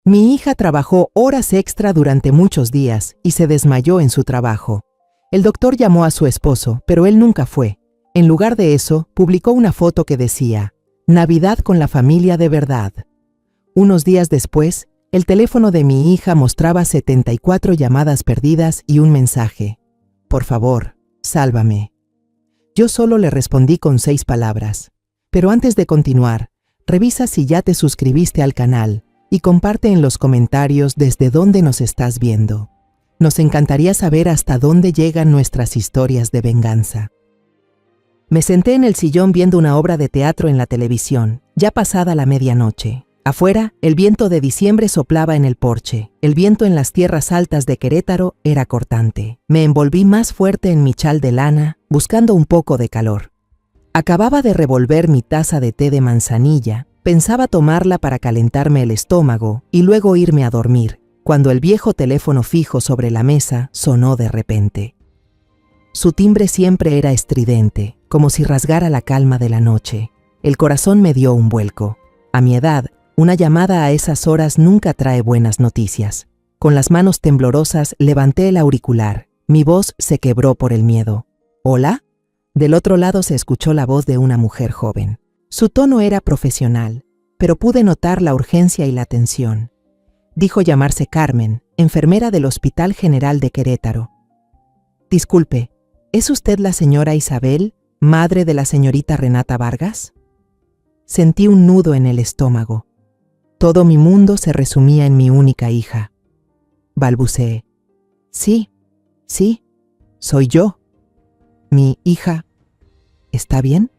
Mi hija trabajó horas extra durante muchos días y se desmayó en su trabajo. El doctor llamó a su esposo, pero él nunca fue. En lugar de eso, publicó una foto que decía: Navidad con la familia de verdad. Unos días después, el teléfono de mi hija mostraba 74 llamadas perdidas y un mensaje: Por favor, sálvame. Yo solo le respondí con 6 palabras. Pero antes de continuar, revisa si ya te suscribiste al canal y comparte en los comentarios desde dónde nos estás viendo. Nos encantaría saber hasta dónde llegan nuestras historias de venganza. Me senté en el sillón viendo una obra de teatro en la televisión, ya pasada la medianoche. Afuera, el viento de diciembre soplaba en el porche. El viento en las tierras altas de Querétaro era cortante. Me envolví más fuerte en mi chal de lana, buscando un poco de calor. Acababa de revolver mi taza de té de manzanilla. Pensaba tomarla para calentarme el estómago y luego irme a dormir, cuando el viejo teléfono fijo sobre la mesa sonó de repente. Su timbre siempre era estridente, como si rasgara la calma de la noche. El corazón me dio un vuelco. A mi edad, una llamada a esas horas nunca trae buenas noticias. Con las manos temblorosas levanté el auricular. Mi voz se quebró por el miedo. ¿Hola? Del otro lado se escuchó la voz de una mujer joven. Su tono era profesional, pero pude notar la urgencia y la tensión. Dijo llamarse Carmen, enfermera del Hospital General de Querétaro. Disculpe, ¿es usted la señora Isabel, madre de la señorita Renata Vargas? Sentí un nudo en el estómago. Todo mi mundo se resumía en mi única hija. Balbuceé. Sí, soy yo. Mi hija. ¿Está bien?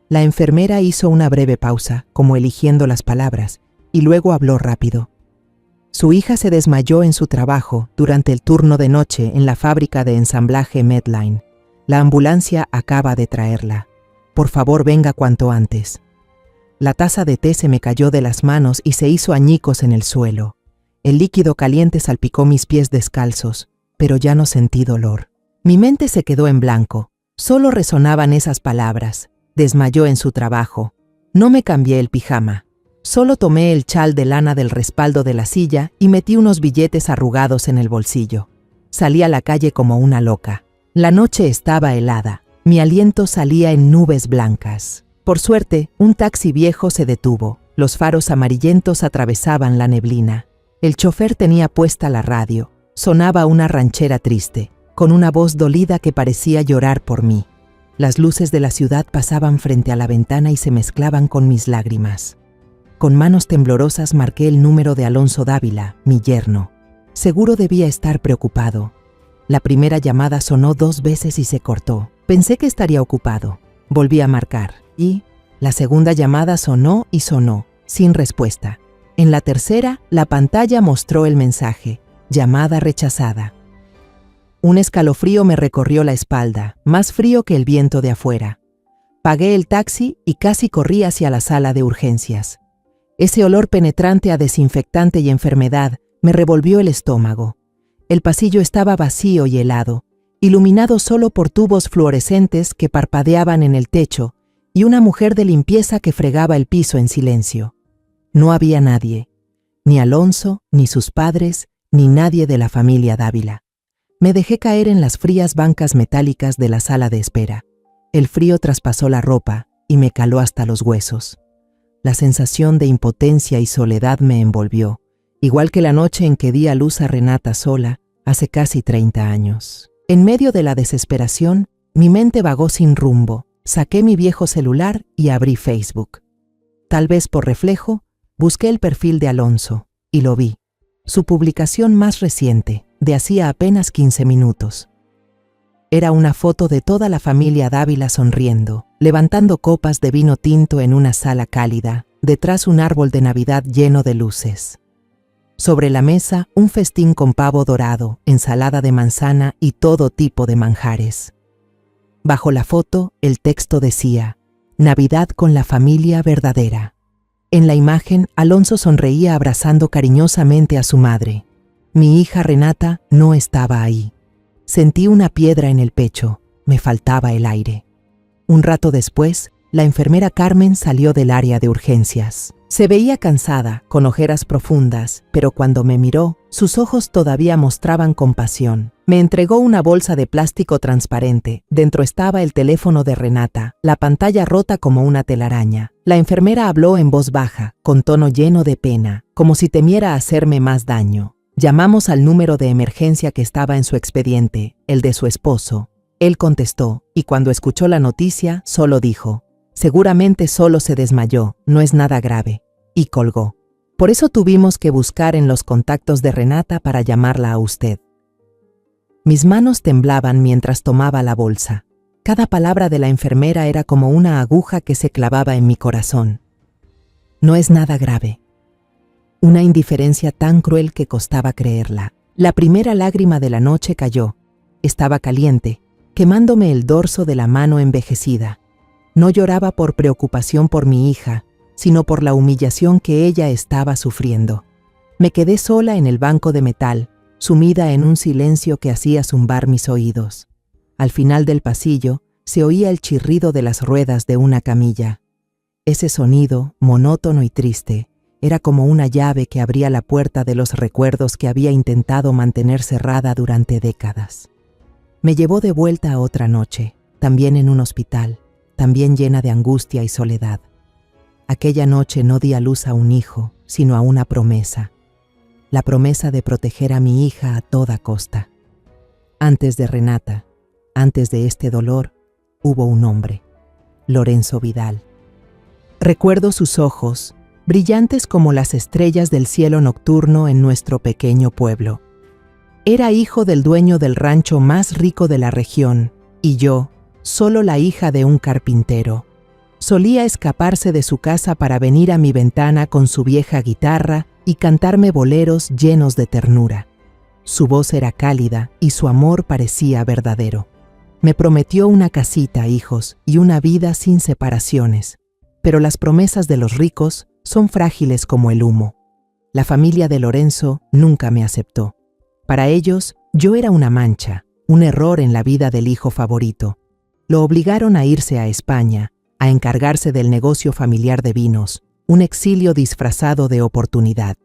La enfermera hizo una breve pausa, como eligiendo las palabras, y luego habló rápido. Su hija se desmayó en su trabajo durante el turno de noche en la fábrica de ensamblaje Medline. La ambulancia acaba de traerla. Por favor, venga cuanto antes. La taza de té se me cayó de las manos y se hizo añicos en el suelo. El líquido caliente salpicó mis pies descalzos, pero ya no sentí dolor. Mi mente se quedó en blanco. Solo resonaban esas palabras. Desmayó en su trabajo. No me cambié el pijama. Solo tomé el chal de lana del respaldo de la silla y metí unos billetes arrugados en el bolsillo. Salí a la calle como una loca. La noche estaba helada. Mi aliento salía en nubes blancas. Por suerte, un taxi viejo se detuvo. Los faros amarillentos atravesaban la neblina. El chofer tenía puesta la radio. Sonaba una ranchera triste, con una voz dolida que parecía llorar por mí. Las luces de la ciudad pasaban frente a la ventana y se mezclaban con mis lágrimas. Con manos temblorosas marqué el número de Alonso Dávila, mi yerno. Seguro debía estar preocupado. La primera llamada sonó 2 veces y se cortó. Pensé que estaría ocupado. Volví a marcar y la segunda llamada sonó y sonó, sin respuesta. En la tercera, la pantalla mostró el mensaje: llamada rechazada. Un escalofrío me recorrió la espalda, más frío que el viento de afuera. Pagué el taxi y casi corrí hacia la sala de urgencias. Ese olor penetrante a desinfectante y enfermedad me revolvió el estómago. El pasillo estaba vacío y helado, iluminado solo por tubos fluorescentes que parpadeaban en el techo y una mujer de limpieza que fregaba el piso en silencio. No había nadie, ni Alonso, ni sus padres, ni nadie de la familia Dávila. Me dejé caer en las frías bancas metálicas de la sala de espera. El frío traspasó la ropa y me caló hasta los huesos. La sensación de impotencia y soledad me envolvió, igual que la noche en que di a luz a Renata sola, hace casi 30 años. En medio de la desesperación, mi mente vagó sin rumbo. Saqué mi viejo celular y abrí Facebook. Tal vez por reflejo, busqué el perfil de Alonso y lo vi. Su publicación más reciente, de hacía apenas 15 minutos. Era una foto de toda la familia Dávila sonriendo, levantando copas de vino tinto en una sala cálida, detrás un árbol de Navidad lleno de luces. Sobre la mesa, un festín con pavo dorado, ensalada de manzana y todo tipo de manjares. Bajo la foto, el texto decía: Navidad con la familia verdadera. En la imagen, Alonso sonreía abrazando cariñosamente a su madre. Mi hija Renata no estaba ahí. Sentí una piedra en el pecho, me faltaba el aire. Un rato después, la enfermera Carmen salió del área de urgencias. Se veía cansada, con ojeras profundas, pero cuando me miró, sus ojos todavía mostraban compasión. Me entregó una bolsa de plástico transparente. Dentro estaba el teléfono de Renata, la pantalla rota como una telaraña. La enfermera habló en voz baja, con tono lleno de pena, como si temiera hacerme más daño. Llamamos al número de emergencia que estaba en su expediente, el de su esposo. Él contestó, y cuando escuchó la noticia, solo dijo: «Seguramente solo se desmayó, no es nada grave», y colgó. Por eso tuvimos que buscar en los contactos de Renata para llamarla a usted. Mis manos temblaban mientras tomaba la bolsa. Cada palabra de la enfermera era como una aguja que se clavaba en mi corazón. No es nada grave. Una indiferencia tan cruel que costaba creerla. La primera lágrima de la noche cayó. Estaba caliente, quemándome el dorso de la mano envejecida. No lloraba por preocupación por mi hija, sino por la humillación que ella estaba sufriendo. Me quedé sola en el banco de metal, sumida en un silencio que hacía zumbar mis oídos. Al final del pasillo se oía el chirrido de las ruedas de una camilla. Ese sonido, monótono y triste, era como una llave que abría la puerta de los recuerdos que había intentado mantener cerrada durante décadas. Me llevó de vuelta a otra noche, también en un hospital, también llena de angustia y soledad. Aquella noche no di a luz a un hijo, sino a una promesa. La promesa de proteger a mi hija a toda costa. Antes de Renata, antes de este dolor, hubo un hombre, Lorenzo Vidal. Recuerdo sus ojos, brillantes como las estrellas del cielo nocturno en nuestro pequeño pueblo. Era hijo del dueño del rancho más rico de la región, y yo, solo la hija de un carpintero. Solía escaparse de su casa para venir a mi ventana con su vieja guitarra y cantarme boleros llenos de ternura. Su voz era cálida y su amor parecía verdadero. Me prometió una casita, hijos, y una vida sin separaciones. Pero las promesas de los ricos son frágiles como el humo. La familia de Lorenzo nunca me aceptó. Para ellos, yo era una mancha, un error en la vida del hijo favorito. Lo obligaron a irse a España, a encargarse del negocio familiar de vinos, un exilio disfrazado de oportunidad.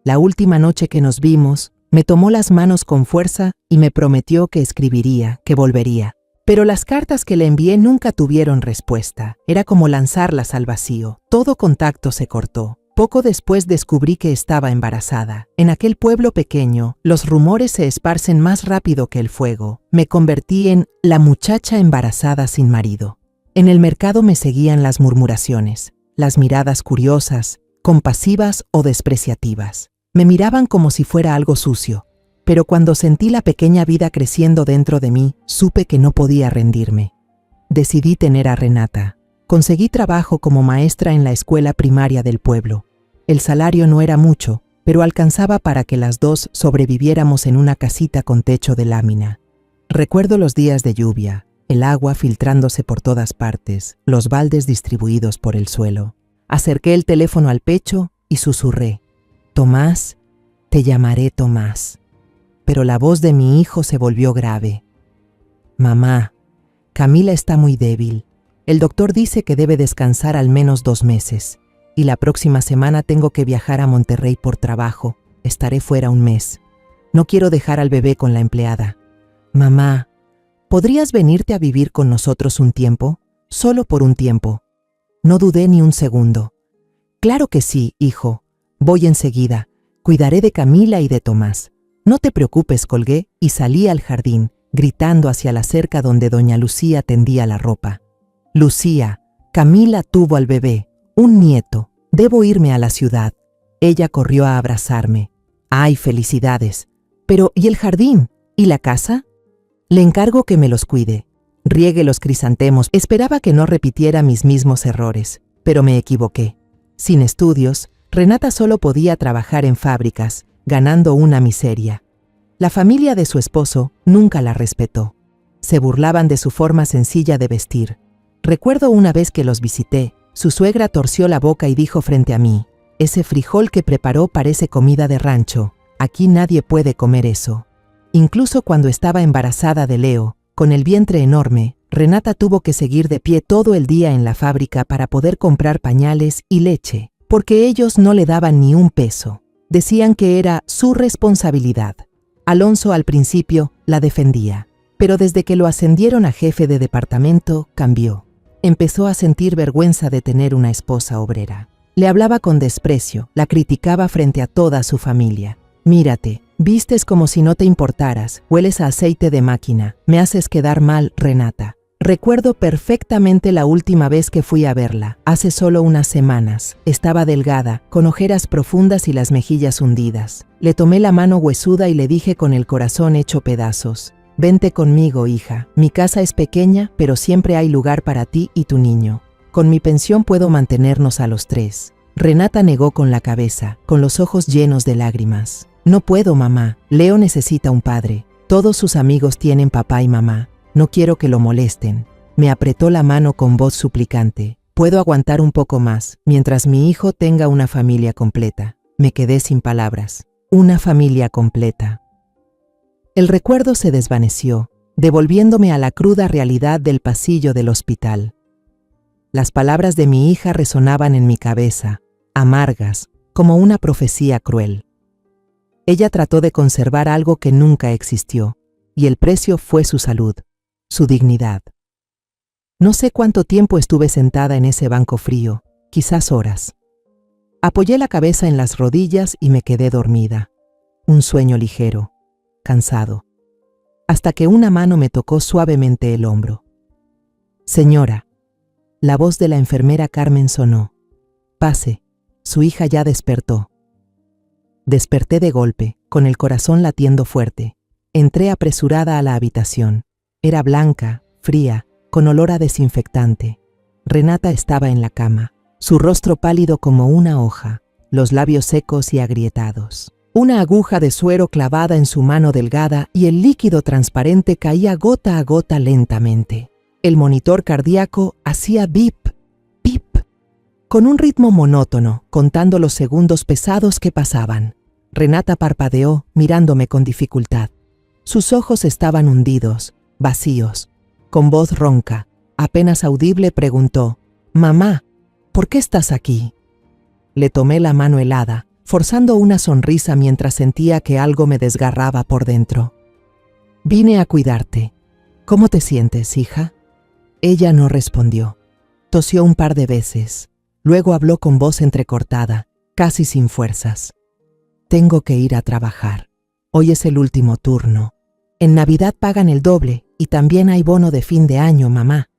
La última noche que nos vimos, me tomó las manos con fuerza y me prometió que escribiría, que volvería. Pero las cartas que le envié nunca tuvieron respuesta. Era como lanzarlas al vacío. Todo contacto se cortó. Poco después descubrí que estaba embarazada. En aquel pueblo pequeño, los rumores se esparcen más rápido que el fuego. Me convertí en la muchacha embarazada sin marido. En el mercado me seguían las murmuraciones, las miradas curiosas, compasivas o despreciativas. Me miraban como si fuera algo sucio. Pero cuando sentí la pequeña vida creciendo dentro de mí, supe que no podía rendirme. Decidí tener a Renata. Conseguí trabajo como maestra en la escuela primaria del pueblo. El salario no era mucho, pero alcanzaba para que las dos sobreviviéramos en una casita con techo de lámina. Recuerdo los días de lluvia, el agua filtrándose por todas partes, los baldes distribuidos por el suelo. Acerqué el teléfono al pecho y susurré: «Tomás, te llamaré Tomás». Pero la voz de mi hijo se volvió grave. «Mamá, Camila está muy débil. El doctor dice que debe descansar al menos 2 meses, y la próxima semana tengo que viajar a Monterrey por trabajo. Estaré fuera 1 mes. No quiero dejar al bebé con la empleada. Mamá, ¿podrías venirte a vivir con nosotros un tiempo? Solo por un tiempo». No dudé ni un segundo. «Claro que sí, hijo. Voy enseguida. Cuidaré de Camila y de Tomás. No te preocupes», colgué y salí al jardín, gritando hacia la cerca donde doña Lucía tendía la ropa. «Lucía, Camila tuvo al bebé, un nieto. Debo irme a la ciudad». Ella corrió a abrazarme. «¡Ay, felicidades! Pero, ¿y el jardín? ¿Y la casa?» «Le encargo que me los cuide. Riegue los crisantemos». Esperaba que no repitiera mis mismos errores, pero me equivoqué. Sin estudios, Renata solo podía trabajar en fábricas, ganando una miseria. La familia de su esposo nunca la respetó. Se burlaban de su forma sencilla de vestir. Recuerdo una vez que los visité, su suegra torció la boca y dijo frente a mí: «Ese frijol que preparó parece comida de rancho. Aquí nadie puede comer eso». Incluso cuando estaba embarazada de Leo, con el vientre enorme, Renata tuvo que seguir de pie todo el día en la fábrica para poder comprar pañales y leche. porque ellos no le daban ni un peso. Decían que era su responsabilidad. Alonso al principio la defendía, pero desde que lo ascendieron a jefe de departamento, cambió. Empezó a sentir vergüenza de tener una esposa obrera. Le hablaba con desprecio, la criticaba frente a toda su familia. Mírate, vistes como si no te importaras, hueles a aceite de máquina, me haces quedar mal, Renata. Recuerdo perfectamente la última vez que fui a verla, hace solo unas semanas. Estaba delgada, con ojeras profundas y las mejillas hundidas. Le tomé la mano huesuda y le dije con el corazón hecho pedazos: vente conmigo, hija. Mi casa es pequeña, pero siempre hay lugar para ti y tu niño. Con mi pensión puedo mantenernos a los 3. Renata negó con la cabeza, con los ojos llenos de lágrimas. No puedo, mamá. Leo necesita un padre. Todos sus amigos tienen papá y mamá. No quiero que lo molesten. Me apretó la mano con voz suplicante. Puedo aguantar un poco más, mientras mi hijo tenga una familia completa. Me quedé sin palabras. Una familia completa. El recuerdo se desvaneció, devolviéndome a la cruda realidad del pasillo del hospital. Las palabras de mi hija resonaban en mi cabeza, amargas, como una profecía cruel. Ella trató de conservar algo que nunca existió, y el precio fue su salud, su dignidad. No sé cuánto tiempo estuve sentada en ese banco frío, quizás horas. Apoyé la cabeza en las rodillas y me quedé dormida. Un sueño ligero, cansado, hasta que una mano me tocó suavemente el hombro. Señora, la voz de la enfermera Carmen sonó. Pase, su hija ya despertó. Desperté de golpe, con el corazón latiendo fuerte. Entré apresurada a la habitación. Era blanca, fría, con olor a desinfectante. Renata estaba en la cama, su rostro pálido como una hoja, los labios secos y agrietados. Una aguja de suero clavada en su mano delgada y el líquido transparente caía gota a gota lentamente. El monitor cardíaco hacía bip, bip, con un ritmo monótono, contando los segundos pesados que pasaban. Renata parpadeó, mirándome con dificultad. Sus ojos estaban hundidos, vacíos. Con voz ronca, apenas audible, preguntó: «Mamá, ¿por qué estás aquí?» Le tomé la mano helada, forzando una sonrisa mientras sentía que algo me desgarraba por dentro. «Vine a cuidarte. ¿Cómo te sientes, hija?» Ella no respondió. Tosió un par de veces. Luego habló con voz entrecortada, casi sin fuerzas. «Tengo que ir a trabajar. Hoy es el último turno. En Navidad pagan el doble y también hay bono de fin de año, mamá».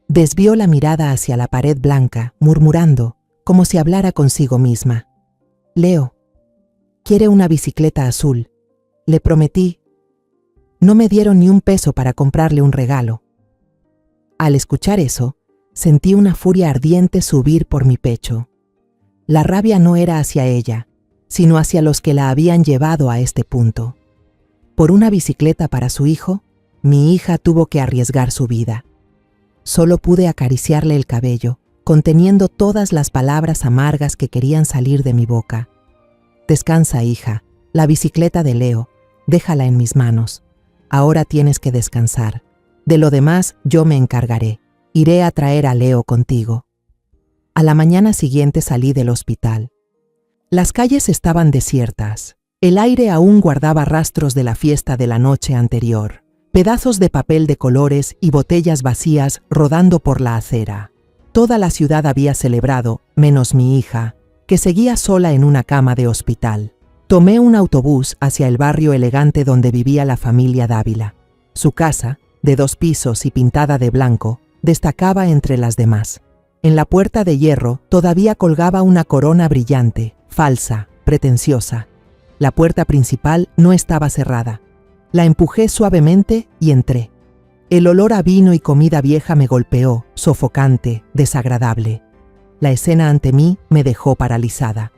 Desvió la mirada hacia la pared blanca, murmurando, como si hablara consigo misma. «Leo quiere una bicicleta azul. Le prometí. No me dieron ni un peso para comprarle un regalo». Al escuchar eso, sentí una furia ardiente subir por mi pecho. La rabia no era hacia ella, sino hacia los que la habían llevado a este punto. Por una bicicleta para su hijo, mi hija tuvo que arriesgar su vida. Solo pude acariciarle el cabello, conteniendo todas las palabras amargas que querían salir de mi boca. «Descansa, hija. La bicicleta de Leo. Déjala en mis manos. Ahora tienes que descansar. De lo demás yo me encargaré. Iré a traer a Leo contigo». A la mañana siguiente salí del hospital. Las calles estaban desiertas. El aire aún guardaba rastros de la fiesta de la noche anterior. Pedazos de papel de colores y botellas vacías rodando por la acera. Toda la ciudad había celebrado, menos mi hija, que seguía sola en una cama de hospital. Tomé un autobús hacia el barrio elegante donde vivía la familia Dávila. Su casa, de 2 pisos y pintada de blanco, destacaba entre las demás. En la puerta de hierro todavía colgaba una corona brillante, falsa, pretenciosa. La puerta principal no estaba cerrada. La empujé suavemente y entré. El olor a vino y comida vieja me golpeó, sofocante, desagradable. La escena ante mí me dejó paralizada.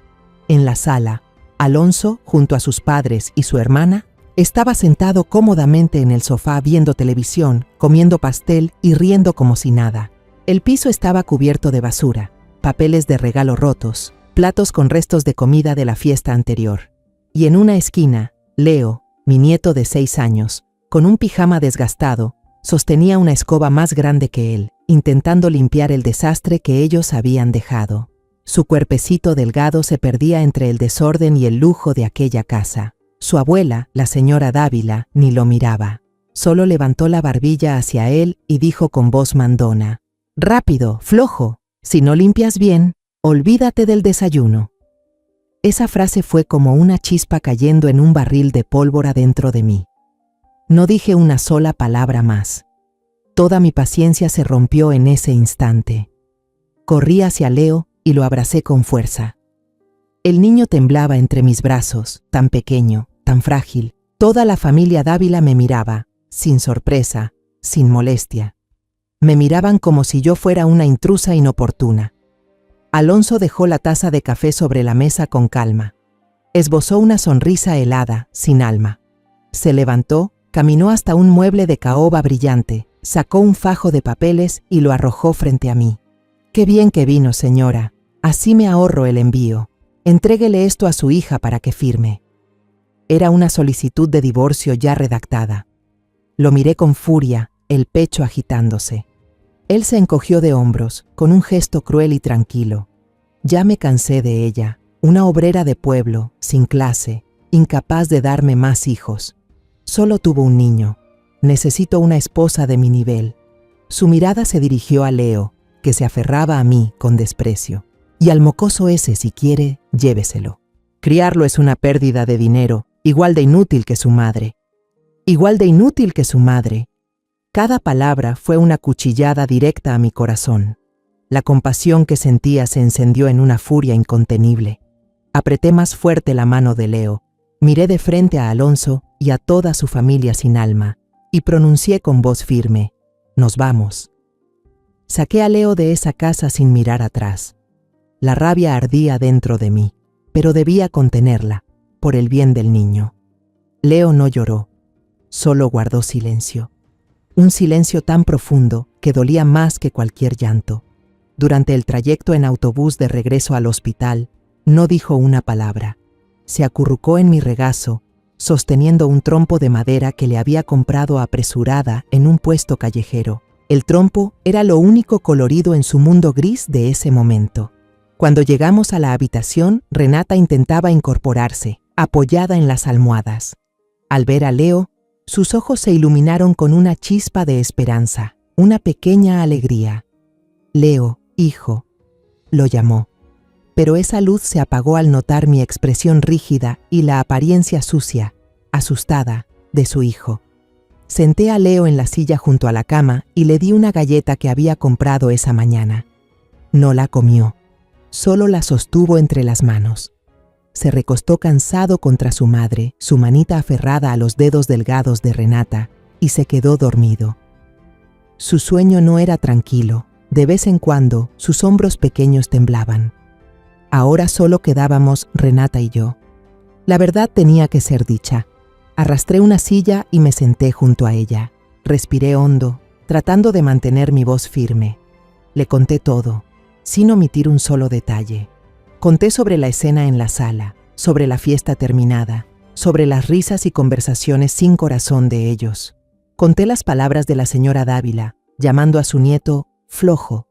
En la sala, Alonso, junto a sus padres y su hermana, estaba sentado cómodamente en el sofá viendo televisión, comiendo pastel y riendo como si nada. El piso estaba cubierto de basura, papeles de regalo rotos, platos con restos de comida de la fiesta anterior. Y en una esquina, Leo, mi nieto de 6 años, con un pijama desgastado, sostenía una escoba más grande que él, intentando limpiar el desastre que ellos habían dejado. Su cuerpecito delgado se perdía entre el desorden y el lujo de aquella casa. Su abuela, la señora Dávila, ni lo miraba. Solo levantó la barbilla hacia él y dijo con voz mandona: «Rápido, flojo, si no limpias bien, olvídate del desayuno». Esa frase fue como una chispa cayendo en un barril de pólvora dentro de mí. No dije una sola palabra más. Toda mi paciencia se rompió en ese instante. Corrí hacia Leo y lo abracé con fuerza. El niño temblaba entre mis brazos, tan pequeño, tan frágil. Toda la familia Dávila me miraba, sin sorpresa, sin molestia. Me miraban como si yo fuera una intrusa inoportuna. Alonso dejó la taza de café sobre la mesa con calma. Esbozó una sonrisa helada, sin alma. Se levantó, caminó hasta un mueble de caoba brillante, sacó un fajo de papeles y lo arrojó frente a mí. «Qué bien que vino, señora. Así me ahorro el envío. Entréguele esto a su hija para que firme». Era una solicitud de divorcio ya redactada. Lo miré con furia, el pecho agitándose. Él se encogió de hombros, con un gesto cruel y tranquilo. Ya me cansé de ella, una obrera de pueblo, sin clase, incapaz de darme más hijos. Solo tuvo un niño. Necesito una esposa de mi nivel. Su mirada se dirigió a Leo, que se aferraba a mí con desprecio. «Y al mocoso ese, si quiere, lléveselo. Criarlo es una pérdida de dinero, igual de inútil que su madre». Igual de inútil que su madre. Cada palabra fue una cuchillada directa a mi corazón. La compasión que sentía se encendió en una furia incontenible. Apreté más fuerte la mano de Leo, miré de frente a Alonso y a toda su familia sin alma, y pronuncié con voz firme: «Nos vamos». Saqué a Leo de esa casa sin mirar atrás. La rabia ardía dentro de mí, pero debía contenerla, por el bien del niño. Leo no lloró, solo guardó silencio. Un silencio tan profundo que dolía más que cualquier llanto. Durante el trayecto en autobús de regreso al hospital, no dijo una palabra. Se acurrucó en mi regazo, sosteniendo un trompo de madera que le había comprado apresurada en un puesto callejero. El trompo era lo único colorido en su mundo gris de ese momento. Cuando llegamos a la habitación, Renata intentaba incorporarse, apoyada en las almohadas. Al ver a Leo, sus ojos se iluminaron con una chispa de esperanza, una pequeña alegría. «Leo, hijo», lo llamó. Pero esa luz se apagó al notar mi expresión rígida y la apariencia sucia, asustada, de su hijo. Senté a Leo en la silla junto a la cama y le di una galleta que había comprado esa mañana. No la comió, solo la sostuvo entre las manos. Se recostó cansado contra su madre, su manita aferrada a los dedos delgados de Renata, y se quedó dormido. Su sueño no era tranquilo. De vez en cuando, sus hombros pequeños temblaban. Ahora solo quedábamos Renata y yo. La verdad tenía que ser dicha. Arrastré una silla y me senté junto a ella. Respiré hondo, tratando de mantener mi voz firme. Le conté todo, sin omitir un solo detalle. Conté sobre la escena en la sala, sobre la fiesta terminada, sobre las risas y conversaciones sin corazón de ellos. Conté las palabras de la señora Dávila, llamando a su nieto flojo.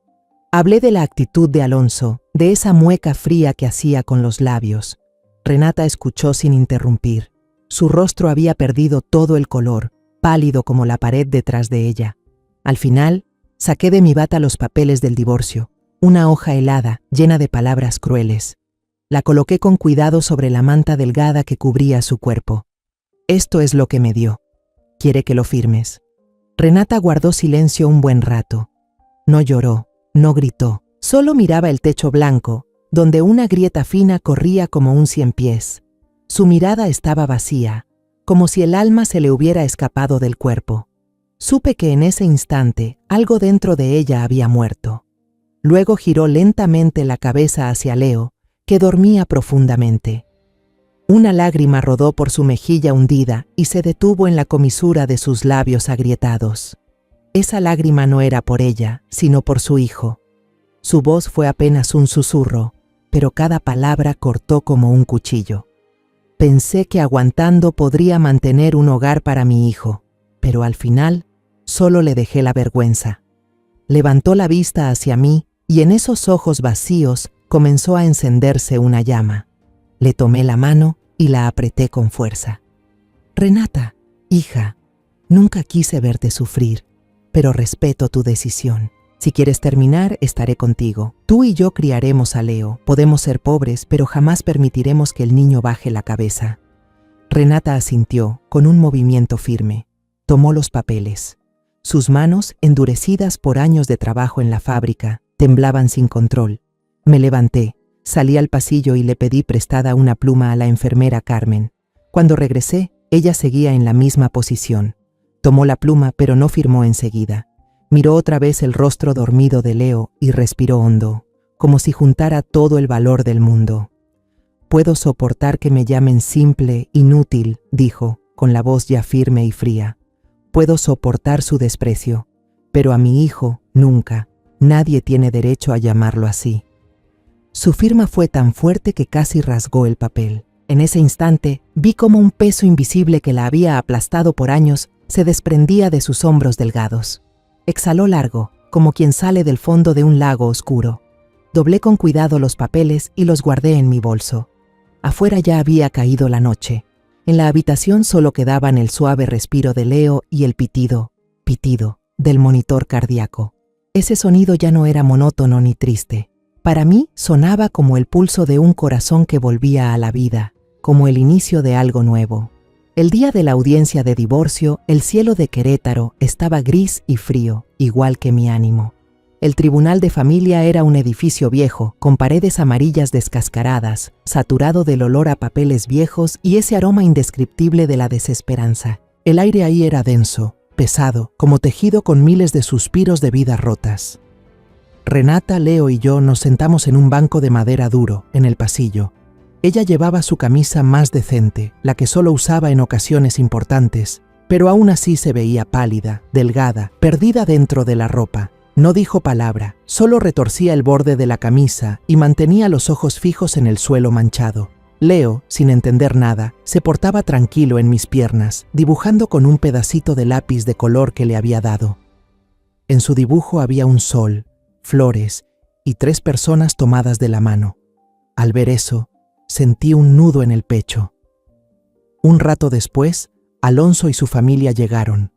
Hablé de la actitud de Alonso, de esa mueca fría que hacía con los labios. Renata escuchó sin interrumpir. Su rostro había perdido todo el color, pálido como la pared detrás de ella. Al final, saqué de mi bata los papeles del divorcio, una hoja helada, llena de palabras crueles. La coloqué con cuidado sobre la manta delgada que cubría su cuerpo. «Esto es lo que me dio. Quiere que lo firmes». Renata guardó silencio un buen rato. No lloró, no gritó, solo miraba el techo blanco, donde una grieta fina corría como un ciempiés. Su mirada estaba vacía, como si el alma se le hubiera escapado del cuerpo. Supe que en ese instante algo dentro de ella había muerto. Luego giró lentamente la cabeza hacia Leo, que dormía profundamente. Una lágrima rodó por su mejilla hundida y se detuvo en la comisura de sus labios agrietados. Esa lágrima no era por ella, sino por su hijo. Su voz fue apenas un susurro, pero cada palabra cortó como un cuchillo. Pensé que aguantando podría mantener un hogar para mi hijo, pero al final solo le dejé la vergüenza. Levantó la vista hacia mí y en esos ojos vacíos comenzó a encenderse una llama. Le tomé la mano y la apreté con fuerza. Renata, hija, nunca quise verte sufrir, pero respeto tu decisión. Si quieres terminar, estaré contigo. Tú y yo criaremos a Leo. Podemos ser pobres, pero jamás permitiremos que el niño baje la cabeza. Renata asintió, con un movimiento firme. Tomó los papeles. Sus manos, endurecidas por años de trabajo en la fábrica, temblaban sin control. Me levanté, salí al pasillo y le pedí prestada una pluma a la enfermera Carmen. Cuando regresé, ella seguía en la misma posición. Tomó la pluma, pero no firmó enseguida. Miró otra vez el rostro dormido de Leo y respiró hondo, como si juntara todo el valor del mundo. Puedo soportar que me llamen simple, inútil, dijo, con la voz ya firme y fría. Puedo soportar su desprecio, pero a mi hijo, nunca. Nadie tiene derecho a llamarlo así. Su firma fue tan fuerte que casi rasgó el papel. En ese instante, vi cómo un peso invisible que la había aplastado por años se desprendía de sus hombros delgados. Exhaló largo, como quien sale del fondo de un lago oscuro. Doblé con cuidado los papeles y los guardé en mi bolso. Afuera ya había caído la noche. En la habitación solo quedaban el suave respiro de Leo y el pitido, del monitor cardíaco. Ese sonido ya no era monótono ni triste. Para mí sonaba como el pulso de un corazón que volvía a la vida, como el inicio de algo nuevo. El día de la audiencia de divorcio, el cielo de Querétaro estaba gris y frío, igual que mi ánimo. El tribunal de familia era un edificio viejo, con paredes amarillas descascaradas, saturado del olor a papeles viejos y ese aroma indescriptible de la desesperanza. El aire ahí era denso, pesado, como tejido con miles de suspiros de vidas rotas. Renata, Leo y yo nos sentamos en un banco de madera duro, en el pasillo. Ella llevaba su camisa más decente, la que solo usaba en ocasiones importantes, pero aún así se veía pálida, delgada, perdida dentro de la ropa. No dijo palabra, solo retorcía el borde de la camisa y mantenía los ojos fijos en el suelo manchado. Leo, sin entender nada, se portaba tranquilo en mis piernas, dibujando con un pedacito de lápiz de color que le había dado. En su dibujo había un sol, flores y 3 personas tomadas de la mano. Al ver eso, sentí un nudo en el pecho. Un rato después, Alonso y su familia llegaron.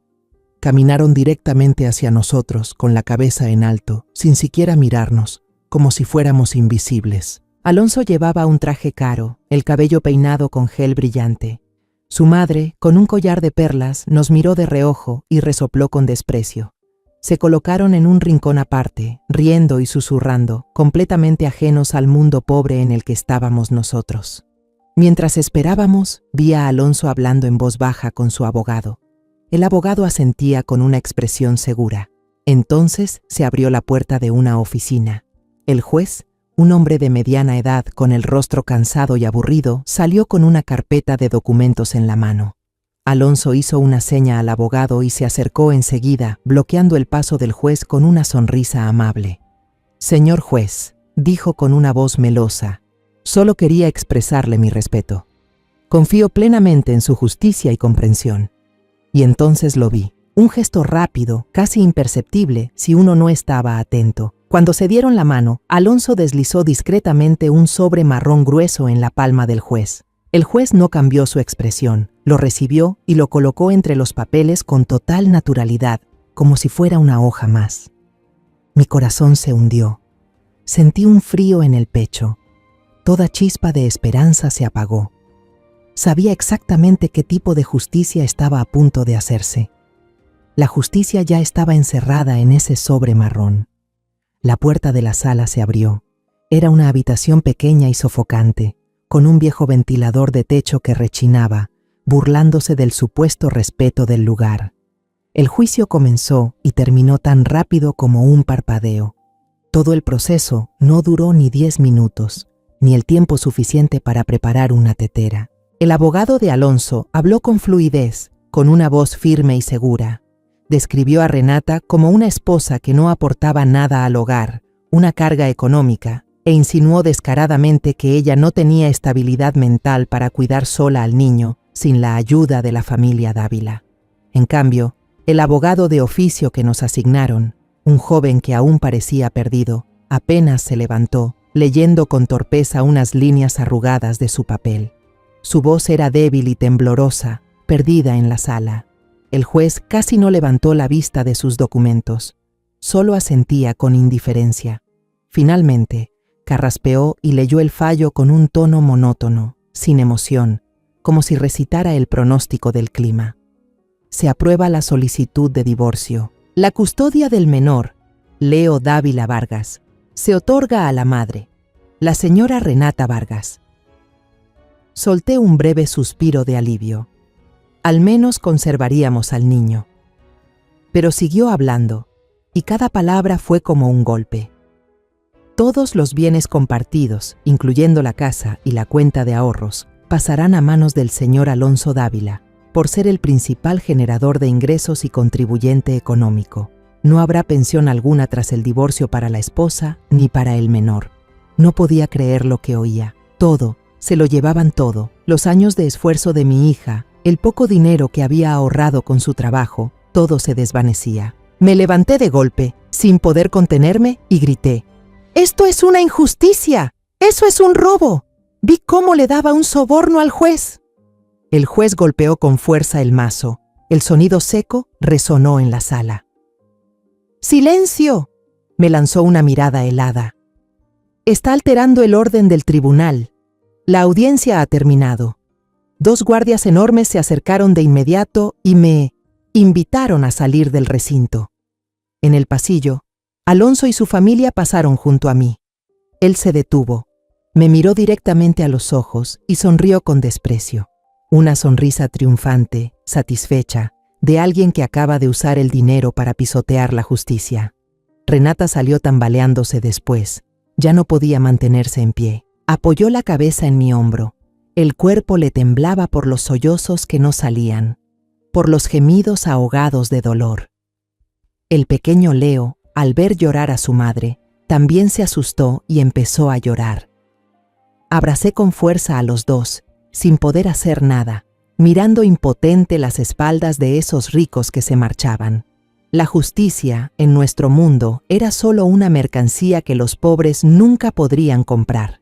Caminaron directamente hacia nosotros con la cabeza en alto, sin siquiera mirarnos, como si fuéramos invisibles. Alonso llevaba un traje caro, el cabello peinado con gel brillante. Su madre, con un collar de perlas, nos miró de reojo y resopló con desprecio. Se colocaron en un rincón aparte, riendo y susurrando, completamente ajenos al mundo pobre en el que estábamos nosotros. Mientras esperábamos, vi a Alonso hablando en voz baja con su abogado. El abogado asentía con una expresión segura. Entonces se abrió la puerta de una oficina. El juez, un hombre de mediana edad con el rostro cansado y aburrido, salió con una carpeta de documentos en la mano. Alonso hizo una seña al abogado y se acercó enseguida, bloqueando el paso del juez con una sonrisa amable. «Señor juez», dijo con una voz melosa, «solo quería expresarle mi respeto. Confío plenamente en su justicia y comprensión». Y entonces lo vi. Un gesto rápido, casi imperceptible si uno no estaba atento. Cuando se dieron la mano, Alonso deslizó discretamente un sobre marrón grueso en la palma del juez. El juez no cambió su expresión, lo recibió y lo colocó entre los papeles con total naturalidad, como si fuera una hoja más. Mi corazón se hundió. Sentí un frío en el pecho. Toda chispa de esperanza se apagó. Sabía exactamente qué tipo de justicia estaba a punto de hacerse. La justicia ya estaba encerrada en ese sobre marrón. La puerta de la sala se abrió. Era una habitación pequeña y sofocante, con un viejo ventilador de techo que rechinaba, burlándose del supuesto respeto del lugar. El juicio comenzó y terminó tan rápido como un parpadeo. Todo el proceso no duró ni 10 minutos, ni el tiempo suficiente para preparar una tetera. El abogado de Alonso habló con fluidez, con una voz firme y segura. Describió a Renata como una esposa que no aportaba nada al hogar, una carga económica, e insinuó descaradamente que ella no tenía estabilidad mental para cuidar sola al niño sin la ayuda de la familia Dávila. En cambio, el abogado de oficio que nos asignaron, un joven que aún parecía perdido, apenas se levantó, leyendo con torpeza unas líneas arrugadas de su papel. Su voz era débil y temblorosa, perdida en la sala. El juez casi no levantó la vista de sus documentos, solo asentía con indiferencia. Finalmente, carraspeó y leyó el fallo con un tono monótono, sin emoción, como si recitara el pronóstico del clima. Se aprueba la solicitud de divorcio. La custodia del menor, Leo Dávila Vargas, se otorga a la madre, la señora Renata Vargas. Solté un breve suspiro de alivio. Al menos conservaríamos al niño. Pero siguió hablando, y cada palabra fue como un golpe. Todos los bienes compartidos, incluyendo la casa y la cuenta de ahorros, pasarán a manos del señor Alonso Dávila, por ser el principal generador de ingresos y contribuyente económico. No habrá pensión alguna tras el divorcio para la esposa ni para el menor. No podía creer lo que oía. Todo, se lo llevaban todo. Los años de esfuerzo de mi hija, el poco dinero que había ahorrado con su trabajo, todo se desvanecía. Me levanté de golpe, sin poder contenerme, y grité: ¡Esto es una injusticia! ¡Eso es un robo! Vi cómo le daba un soborno al juez. El juez golpeó con fuerza el mazo. El sonido seco resonó en la sala. ¡Silencio!, me lanzó una mirada helada. Está alterando el orden del tribunal. La audiencia ha terminado. 2 guardias enormes se acercaron de inmediato y me invitaron a salir del recinto. En el pasillo, Alonso y su familia pasaron junto a mí. Él se detuvo, me miró directamente a los ojos y sonrió con desprecio. Una sonrisa triunfante, satisfecha, de alguien que acaba de usar el dinero para pisotear la justicia. Renata salió tambaleándose después. Ya no podía mantenerse en pie. Apoyó la cabeza en mi hombro. El cuerpo le temblaba por los sollozos que no salían, por los gemidos ahogados de dolor. El pequeño Leo, al ver llorar a su madre, también se asustó y empezó a llorar. Abracé con fuerza a los dos, sin poder hacer nada, mirando impotente las espaldas de esos ricos que se marchaban. La justicia, en nuestro mundo, era solo una mercancía que los pobres nunca podrían comprar.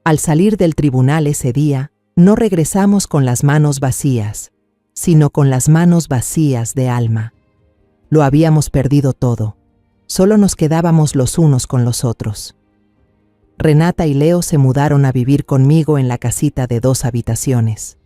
Al salir del tribunal ese día, no regresamos con las manos vacías, sino con las manos vacías de alma. Lo habíamos perdido todo. Solo nos quedábamos los unos con los otros. Renata y Leo se mudaron a vivir conmigo en la casita de 2 habitaciones.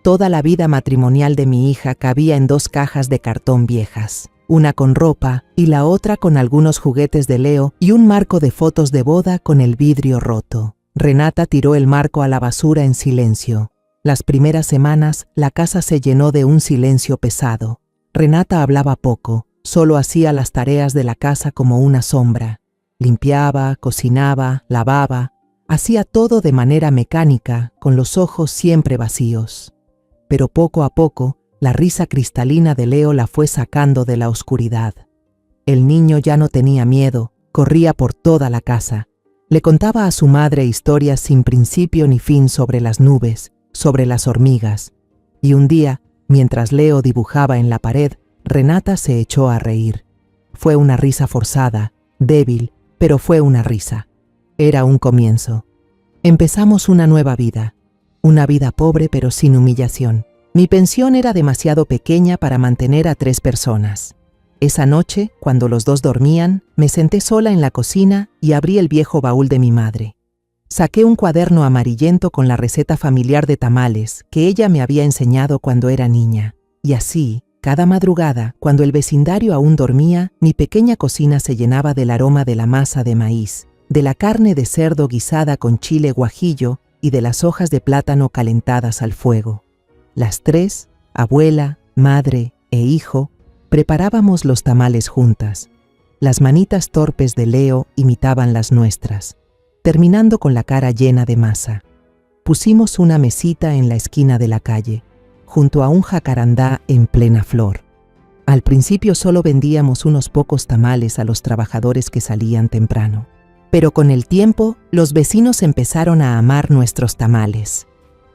Toda la vida matrimonial de mi hija cabía en 2 cajas de cartón viejas, una con ropa y la otra con algunos juguetes de Leo y un marco de fotos de boda con el vidrio roto. Renata tiró el marco a la basura en silencio. Las primeras semanas, la casa se llenó de un silencio pesado. Renata hablaba poco, solo hacía las tareas de la casa como una sombra. Limpiaba, cocinaba, lavaba, hacía todo de manera mecánica, con los ojos siempre vacíos. Pero poco a poco, la risa cristalina de Leo la fue sacando de la oscuridad. El niño ya no tenía miedo, corría por toda la casa. Le contaba a su madre historias sin principio ni fin sobre las nubes, sobre las hormigas. Y un día, mientras Leo dibujaba en la pared, Renata se echó a reír. Fue una risa forzada, débil, pero fue una risa. Era un comienzo. Empezamos una nueva vida. Una vida pobre pero sin humillación. Mi pensión era demasiado pequeña para mantener a 3 personas. Esa noche, cuando los 2 dormían, me senté sola en la cocina y abrí el viejo baúl de mi madre. Saqué un cuaderno amarillento con la receta familiar de tamales que ella me había enseñado cuando era niña. Y así, cada madrugada, cuando el vecindario aún dormía, mi pequeña cocina se llenaba del aroma de la masa de maíz, de la carne de cerdo guisada con chile guajillo y de las hojas de plátano calentadas al fuego. Las 3, abuela, madre e hijo, preparábamos los tamales juntas. Las manitas torpes de Leo imitaban las nuestras, terminando con la cara llena de masa. Pusimos una mesita en la esquina de la calle, junto a un jacarandá en plena flor. Al principio solo vendíamos unos pocos tamales a los trabajadores que salían temprano. Pero con el tiempo, los vecinos empezaron a amar nuestros tamales.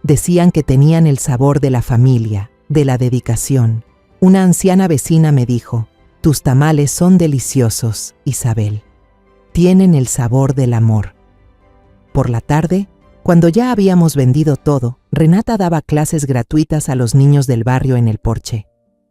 Decían que tenían el sabor de la familia, de la dedicación. Una anciana vecina me dijo: «Tus tamales son deliciosos, Isabel. Tienen el sabor del amor». Por la tarde, cuando ya habíamos vendido todo, Renata daba clases gratuitas a los niños del barrio en el porche.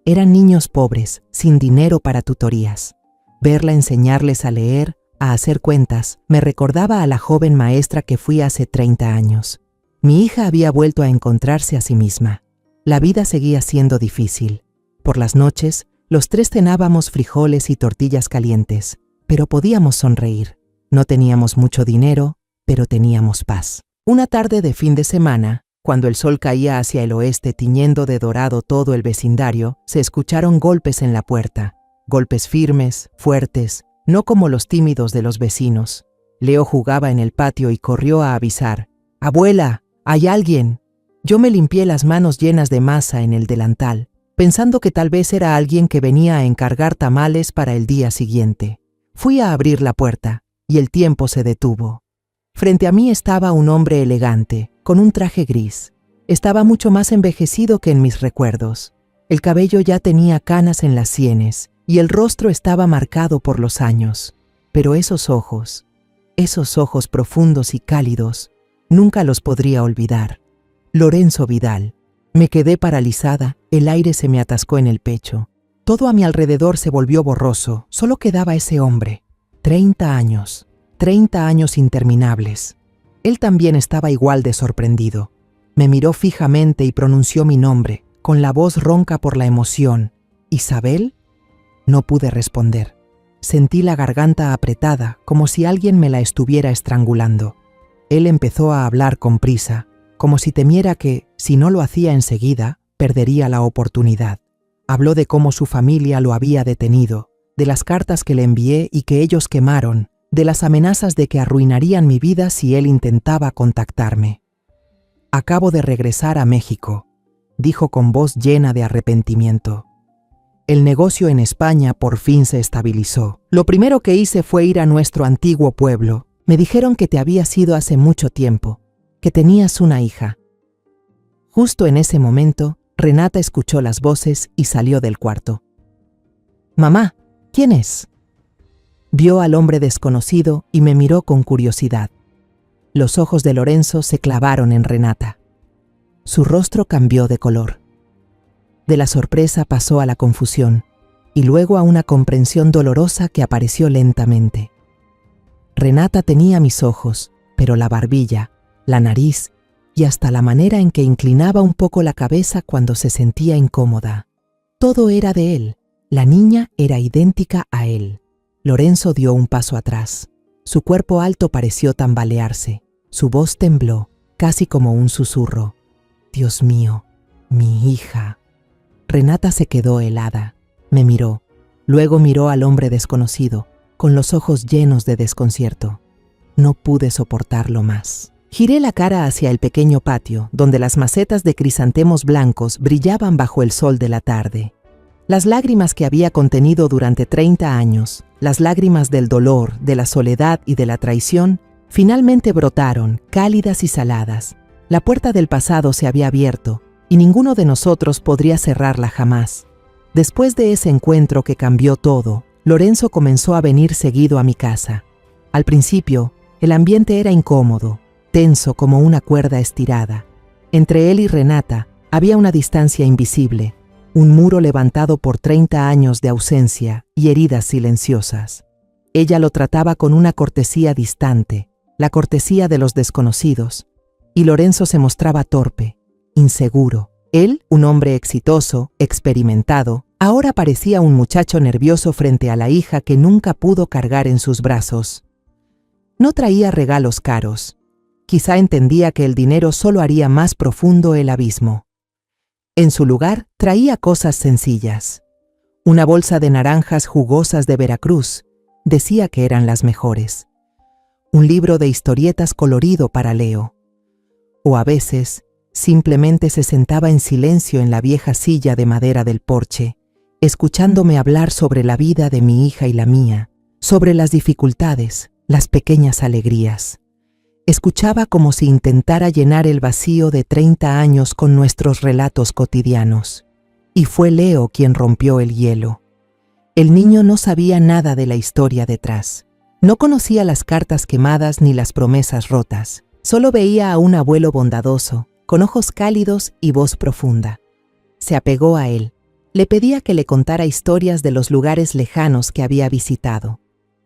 Eran niños pobres, sin dinero para tutorías. Verla enseñarles a leer, a hacer cuentas, me recordaba a la joven maestra que fui hace 30 años. Mi hija había vuelto a encontrarse a sí misma. La vida seguía siendo difícil. Por las noches, los tres cenábamos frijoles y tortillas calientes, pero podíamos sonreír. No teníamos mucho dinero, pero teníamos paz. Una tarde de fin de semana, cuando el sol caía hacia el oeste tiñendo de dorado todo el vecindario, se escucharon golpes en la puerta. Golpes firmes, fuertes, no como los tímidos de los vecinos. Leo jugaba en el patio y corrió a avisar. «¡Abuela! ¡Hay alguien!». Yo me limpié las manos llenas de masa en el delantal, pensando que tal vez era alguien que venía a encargar tamales para el día siguiente. Fui a abrir la puerta, y el tiempo se detuvo. Frente a mí estaba un hombre elegante, con un traje gris. Estaba mucho más envejecido que en mis recuerdos. El cabello ya tenía canas en las sienes, y el rostro estaba marcado por los años. Pero esos ojos profundos y cálidos, nunca los podría olvidar. Lorenzo Vidal. Me quedé paralizada, el aire se me atascó en el pecho. Todo a mi alrededor se volvió borroso, solo quedaba ese hombre. 30 años. 30 años interminables. Él también estaba igual de sorprendido. Me miró fijamente y pronunció mi nombre, con la voz ronca por la emoción. «¿Isabel?». No pude responder. Sentí la garganta apretada, como si alguien me la estuviera estrangulando. Él empezó a hablar con prisa, como si temiera que, si no lo hacía enseguida, perdería la oportunidad. Habló de cómo su familia lo había detenido, de las cartas que le envié y que ellos quemaron, de las amenazas de que arruinarían mi vida si él intentaba contactarme. «Acabo de regresar a México», dijo con voz llena de arrepentimiento. «El negocio en España por fin se estabilizó. Lo primero que hice fue ir a nuestro antiguo pueblo. Me dijeron que te habías ido hace mucho tiempo, que tenías una hija». Justo en ese momento, Renata escuchó las voces y salió del cuarto. «Mamá, ¿quién es?». Vio al hombre desconocido y me miró con curiosidad. Los ojos de Lorenzo se clavaron en Renata. Su rostro cambió de color. De la sorpresa pasó a la confusión y luego a una comprensión dolorosa que apareció lentamente. Renata tenía mis ojos, pero la barbilla, la nariz y hasta la manera en que inclinaba un poco la cabeza cuando se sentía incómoda. Todo era de él. La niña era idéntica a él. Lorenzo dio un paso atrás. Su cuerpo alto pareció tambalearse. Su voz tembló, casi como un susurro. «Dios mío, mi hija». Renata se quedó helada. Me miró. Luego miró al hombre desconocido, con los ojos llenos de desconcierto. No pude soportarlo más. Giré la cara hacia el pequeño patio, donde las macetas de crisantemos blancos brillaban bajo el sol de la tarde. Las lágrimas que había contenido durante 30 años, las lágrimas del dolor, de la soledad y de la traición, finalmente brotaron, cálidas y saladas. La puerta del pasado se había abierto, y ninguno de nosotros podría cerrarla jamás. Después de ese encuentro que cambió todo, Lorenzo comenzó a venir seguido a mi casa. Al principio, el ambiente era incómodo, tenso como una cuerda estirada. Entre él y Renata había una distancia invisible, un muro levantado por 30 años de ausencia y heridas silenciosas. Ella lo trataba con una cortesía distante, la cortesía de los desconocidos, y Lorenzo se mostraba torpe, inseguro. Él, un hombre exitoso, experimentado, ahora parecía un muchacho nervioso frente a la hija que nunca pudo cargar en sus brazos. No traía regalos caros. Quizá entendía que el dinero solo haría más profundo el abismo. En su lugar, traía cosas sencillas. Una bolsa de naranjas jugosas de Veracruz, decía que eran las mejores. Un libro de historietas colorido para Leo. O a veces, simplemente se sentaba en silencio en la vieja silla de madera del porche, escuchándome hablar sobre la vida de mi hija y la mía, sobre las dificultades, las pequeñas alegrías. Escuchaba como si intentara llenar el vacío de 30 años con nuestros relatos cotidianos. Y fue Leo quien rompió el hielo. El niño no sabía nada de la historia detrás. No conocía las cartas quemadas ni las promesas rotas. Solo veía a un abuelo bondadoso, con ojos cálidos y voz profunda. Se apegó a él. Le pedía que le contara historias de los lugares lejanos que había visitado.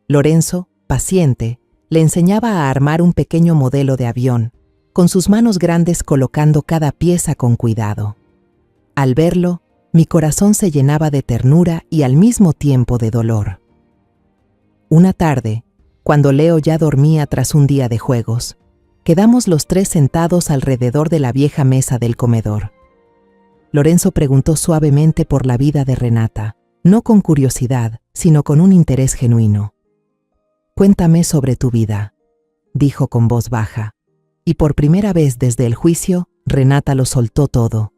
Lorenzo, paciente, le enseñaba a armar un pequeño modelo de avión, con sus manos grandes colocando cada pieza con cuidado. Al verlo, mi corazón se llenaba de ternura y al mismo tiempo de dolor. Una tarde, cuando Leo ya dormía tras un día de juegos, quedamos los tres sentados alrededor de la vieja mesa del comedor. Lorenzo preguntó suavemente por la vida de Renata, no con curiosidad, sino con un interés genuino. «Cuéntame sobre tu vida», dijo con voz baja. Y por primera vez desde el juicio, Renata lo soltó todo.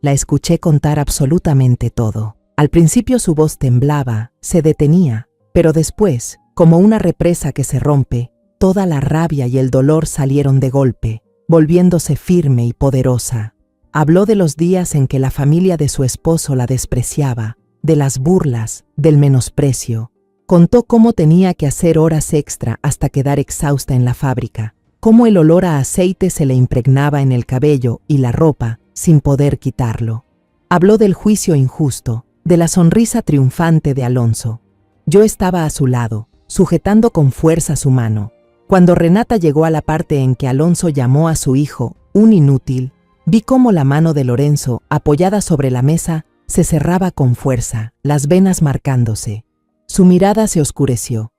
La escuché contar absolutamente todo. Al principio su voz temblaba, se detenía, pero después, como una represa que se rompe, toda la rabia y el dolor salieron de golpe, volviéndose firme y poderosa. Habló de los días en que la familia de su esposo la despreciaba, de las burlas, del menosprecio. Contó cómo tenía que hacer horas extra hasta quedar exhausta en la fábrica, cómo el olor a aceite se le impregnaba en el cabello y la ropa sin poder quitarlo. Habló del juicio injusto, de la sonrisa triunfante de Alonso. Yo estaba a su lado, sujetando con fuerza su mano. Cuando Renata llegó a la parte en que Alonso llamó a su hijo un inútil, vi cómo la mano de Lorenzo, apoyada sobre la mesa, se cerraba con fuerza, las venas marcándose. Su mirada se oscureció.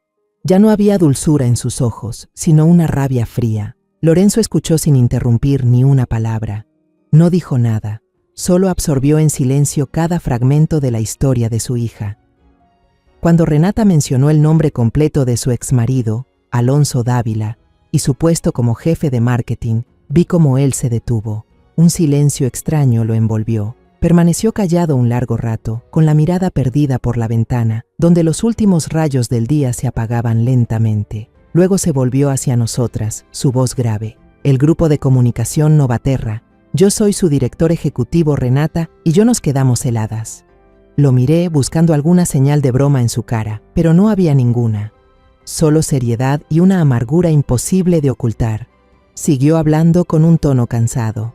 Ya no había dulzura en sus ojos, sino una rabia fría. Lorenzo escuchó sin interrumpir ni una palabra. No dijo nada, solo absorbió en silencio cada fragmento de la historia de su hija. Cuando Renata mencionó el nombre completo de su exmarido, Alonso Dávila, y su puesto como jefe de marketing, vi cómo él se detuvo. Un silencio extraño lo envolvió. Permaneció callado un largo rato, con la mirada perdida por la ventana, donde los últimos rayos del día se apagaban lentamente. Luego se volvió hacia nosotras, su voz grave. El grupo de comunicación Novaterra. Yo soy su director ejecutivo Renata y yo nos quedamos heladas. Lo miré buscando alguna señal de broma en su cara, pero no había ninguna. Solo seriedad y una amargura imposible de ocultar. Siguió hablando con un tono cansado.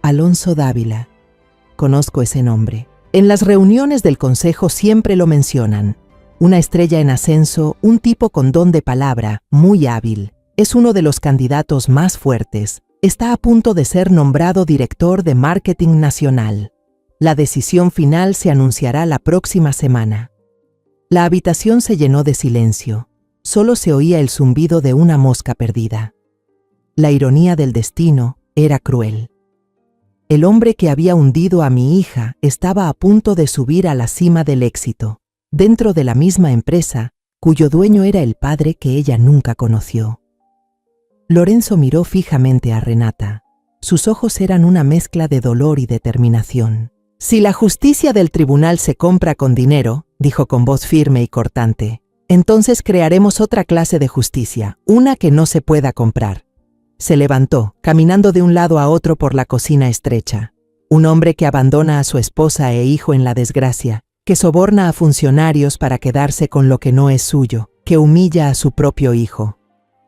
Alonso Dávila. Conozco ese nombre. En las reuniones del consejo siempre lo mencionan. Una estrella en ascenso, un tipo con don de palabra, muy hábil. Es uno de los candidatos más fuertes. Está a punto de ser nombrado director de marketing nacional. La decisión final se anunciará la próxima semana. La habitación se llenó de silencio. Solo se oía el zumbido de una mosca perdida. La ironía del destino era cruel. El hombre que había hundido a mi hija estaba a punto de subir a la cima del éxito, dentro de la misma empresa, cuyo dueño era el padre que ella nunca conoció. Lorenzo miró fijamente a Renata. Sus ojos eran una mezcla de dolor y determinación. «Si la justicia del tribunal se compra con dinero», dijo con voz firme y cortante, «entonces crearemos otra clase de justicia, una que no se pueda comprar». Se levantó, caminando de un lado a otro por la cocina estrecha. Un hombre que abandona a su esposa e hijo en la desgracia, que soborna a funcionarios para quedarse con lo que no es suyo, que humilla a su propio hijo.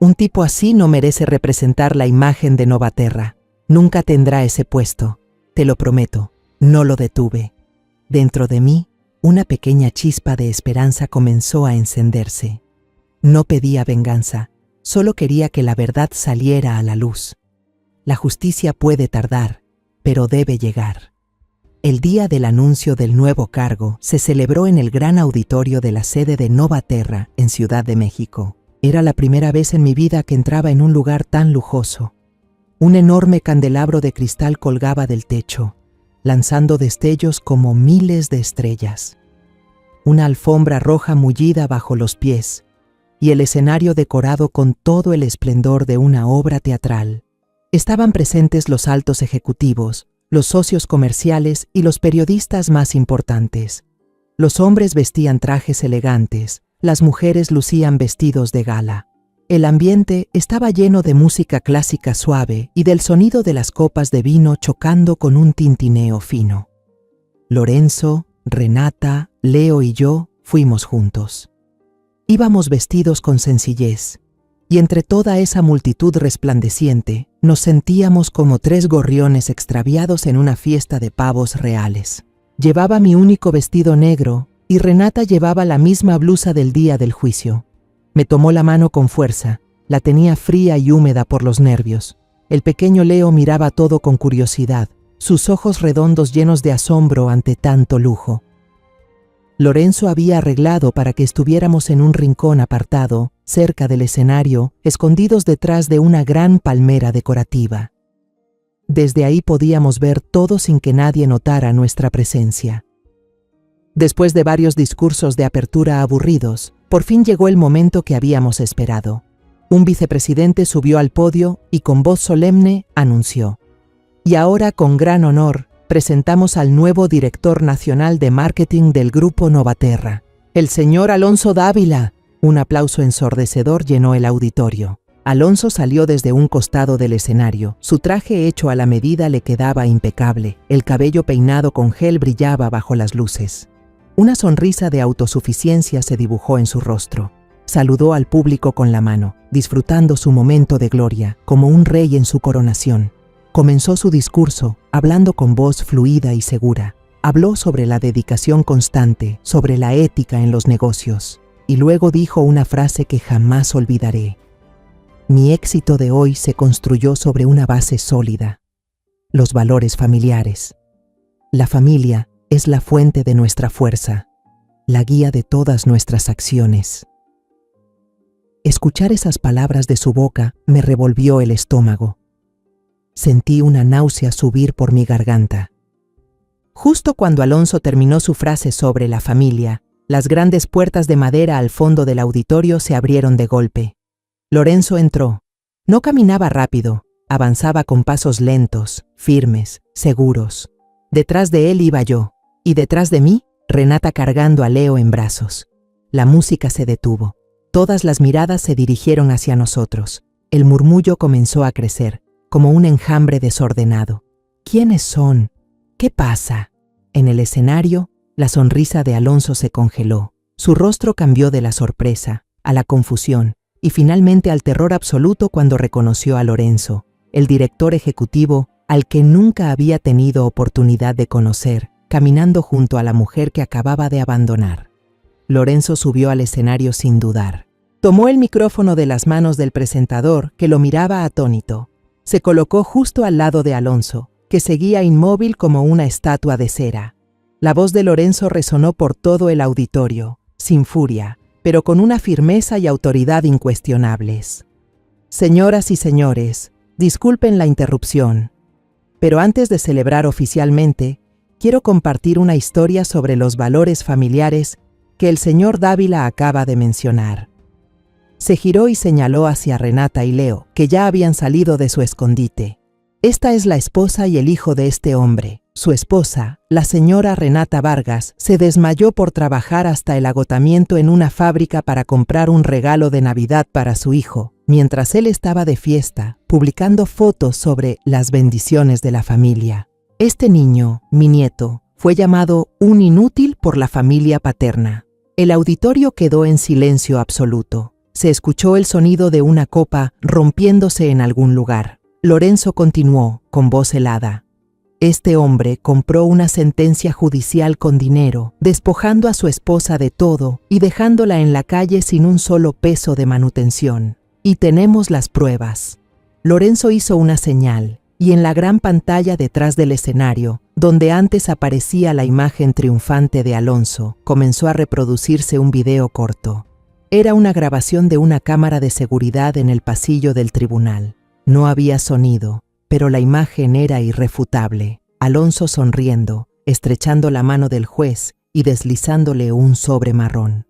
Un tipo así no merece representar la imagen de Novaterra. Nunca tendrá ese puesto. Te lo prometo, no lo detuve. Dentro de mí, una pequeña chispa de esperanza comenzó a encenderse. No pedía venganza. Solo quería que la verdad saliera a la luz. La justicia puede tardar, pero debe llegar. El día del anuncio del nuevo cargo se celebró en el gran auditorio de la sede de Novaterra, en Ciudad de México. Era la primera vez en mi vida que entraba en un lugar tan lujoso. Un enorme candelabro de cristal colgaba del techo, lanzando destellos como miles de estrellas. Una alfombra roja mullida bajo los pies, y el escenario decorado con todo el esplendor de una obra teatral. Estaban presentes los altos ejecutivos, los socios comerciales y los periodistas más importantes. Los hombres vestían trajes elegantes, las mujeres lucían vestidos de gala. El ambiente estaba lleno de música clásica suave y del sonido de las copas de vino chocando con un tintineo fino. Lorenzo, Renata, Leo y yo fuimos juntos. Íbamos vestidos con sencillez, y entre toda esa multitud resplandeciente, nos sentíamos como 3 gorriones extraviados en una fiesta de pavos reales. Llevaba mi único vestido negro y Renata llevaba la misma blusa del día del juicio. Me tomó la mano con fuerza, la tenía fría y húmeda por los nervios. El pequeño Leo miraba todo con curiosidad, sus ojos redondos llenos de asombro ante tanto lujo. Lorenzo había arreglado para que estuviéramos en un rincón apartado, cerca del escenario, escondidos detrás de una gran palmera decorativa. Desde ahí podíamos ver todo sin que nadie notara nuestra presencia. Después de varios discursos de apertura aburridos, por fin llegó el momento que habíamos esperado. Un vicepresidente subió al podio y con voz solemne anunció: "Y ahora, con gran honor, presentamos al nuevo director nacional de marketing del Grupo Novaterra, el señor Alonso Dávila". Un aplauso ensordecedor llenó el auditorio. Alonso salió desde un costado del escenario. Su traje hecho a la medida le quedaba impecable. El cabello peinado con gel brillaba bajo las luces. Una sonrisa de autosuficiencia se dibujó en su rostro. Saludó al público con la mano, disfrutando su momento de gloria, como un rey en su coronación. Comenzó su discurso, hablando con voz fluida y segura. Habló sobre la dedicación constante, sobre la ética en los negocios, y luego dijo una frase que jamás olvidaré: "Mi éxito de hoy se construyó sobre una base sólida: los valores familiares. La familia es la fuente de nuestra fuerza, la guía de todas nuestras acciones". Escuchar esas palabras de su boca me revolvió el estómago. Sentí una náusea subir por mi garganta. Justo cuando Alonso terminó su frase sobre la familia, las grandes puertas de madera al fondo del auditorio se abrieron de golpe. Lorenzo entró. No caminaba rápido, avanzaba con pasos lentos, firmes, seguros. Detrás de él iba yo, y detrás de mí, Renata cargando a Leo en brazos. La música se detuvo. Todas las miradas se dirigieron hacia nosotros. El murmullo comenzó a crecer, como un enjambre desordenado. ¿Quiénes son? ¿Qué pasa? En el escenario, la sonrisa de Alonso se congeló. Su rostro cambió de la sorpresa a la confusión y finalmente al terror absoluto cuando reconoció a Lorenzo, el director ejecutivo al que nunca había tenido oportunidad de conocer, caminando junto a la mujer que acababa de abandonar. Lorenzo subió al escenario sin dudar. Tomó el micrófono de las manos del presentador, que lo miraba atónito. Se colocó justo al lado de Alonso, que seguía inmóvil como una estatua de cera. La voz de Lorenzo resonó por todo el auditorio, sin furia, pero con una firmeza y autoridad incuestionables. Señoras y señores, disculpen la interrupción, pero antes de celebrar oficialmente, quiero compartir una historia sobre los valores familiares que el señor Dávila acaba de mencionar. Se giró y señaló hacia Renata y Leo, que ya habían salido de su escondite. Esta es la esposa y el hijo de este hombre. Su esposa, la señora Renata Vargas, se desmayó por trabajar hasta el agotamiento en una fábrica para comprar un regalo de Navidad para su hijo, mientras él estaba de fiesta, publicando fotos sobre las bendiciones de la familia. Este niño, mi nieto, fue llamado un inútil por la familia paterna. El auditorio quedó en silencio absoluto. Se escuchó el sonido de una copa rompiéndose en algún lugar. Lorenzo continuó, con voz helada: "Este hombre compró una sentencia judicial con dinero, despojando a su esposa de todo y dejándola en la calle sin un solo peso de manutención. Y tenemos las pruebas". Lorenzo hizo una señal, y en la gran pantalla detrás del escenario, donde antes aparecía la imagen triunfante de Alonso, comenzó a reproducirse un video corto. Era una grabación de una cámara de seguridad en el pasillo del tribunal. No había sonido, pero la imagen era irrefutable. Alonso sonriendo, estrechando la mano del juez y deslizándole un sobre marrón.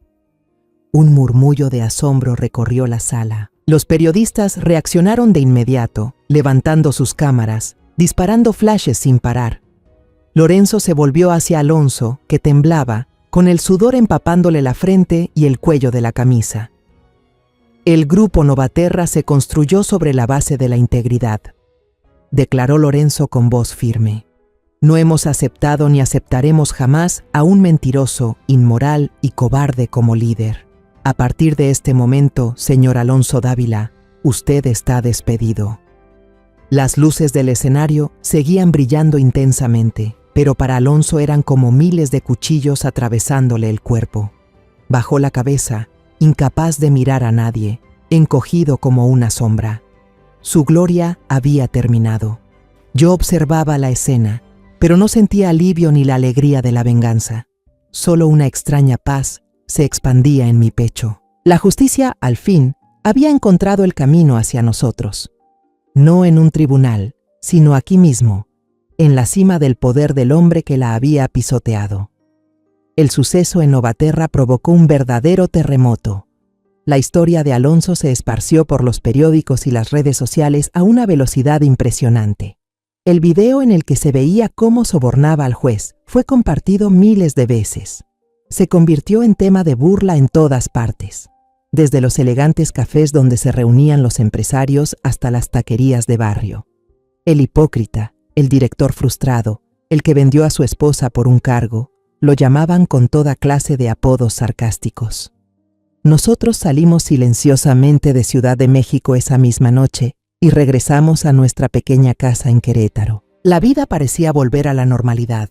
Un murmullo de asombro recorrió la sala. Los periodistas reaccionaron de inmediato, levantando sus cámaras, disparando flashes sin parar. Lorenzo se volvió hacia Alonso, que temblaba, con el sudor empapándole la frente y el cuello de la camisa. El Grupo Novaterra se construyó sobre la base de la integridad, declaró Lorenzo con voz firme. No hemos aceptado ni aceptaremos jamás a un mentiroso, inmoral y cobarde como líder. A partir de este momento, señor Alonso Dávila, usted está despedido. Las luces del escenario seguían brillando intensamente, pero para Alonso eran como miles de cuchillos atravesándole el cuerpo. Bajó la cabeza, incapaz de mirar a nadie, encogido como una sombra. Su gloria había terminado. Yo observaba la escena, pero no sentía alivio ni la alegría de la venganza. Solo una extraña paz se expandía en mi pecho. La justicia, al fin, había encontrado el camino hacia nosotros. No en un tribunal, sino aquí mismo, en la cima del poder del hombre que la había pisoteado. El suceso en Novaterra provocó un verdadero terremoto. La historia de Alonso se esparció por los periódicos y las redes sociales a una velocidad impresionante. El video en el que se veía cómo sobornaba al juez fue compartido miles de veces. Se convirtió en tema de burla en todas partes, desde los elegantes cafés donde se reunían los empresarios hasta las taquerías de barrio. El hipócrita, el director frustrado, el que vendió a su esposa por un cargo, lo llamaban con toda clase de apodos sarcásticos. Nosotros salimos silenciosamente de Ciudad de México esa misma noche y regresamos a nuestra pequeña casa en Querétaro. La vida parecía volver a la normalidad.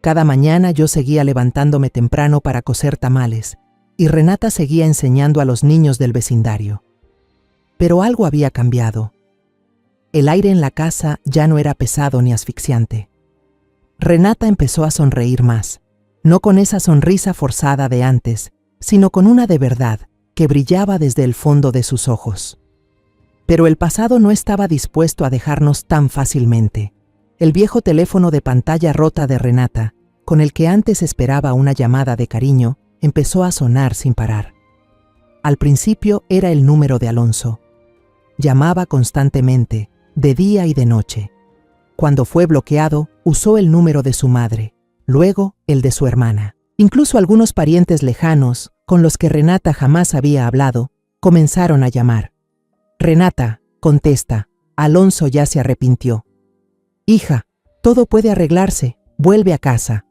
Cada mañana yo seguía levantándome temprano para cocer tamales y Renata seguía enseñando a los niños del vecindario. Pero algo había cambiado. El aire en la casa ya no era pesado ni asfixiante. Renata empezó a sonreír más, no con esa sonrisa forzada de antes, sino con una de verdad que brillaba desde el fondo de sus ojos. Pero el pasado no estaba dispuesto a dejarnos tan fácilmente. El viejo teléfono de pantalla rota de Renata, con el que antes esperaba una llamada de cariño, empezó a sonar sin parar. Al principio era el número de Alonso. Llamaba constantemente, de día y de noche. Cuando fue bloqueado, usó el número de su madre, luego el de su hermana. Incluso algunos parientes lejanos, con los que Renata jamás había hablado, comenzaron a llamar. Renata, contesta, Alonso ya se arrepintió. Hija, todo puede arreglarse, vuelve a casa.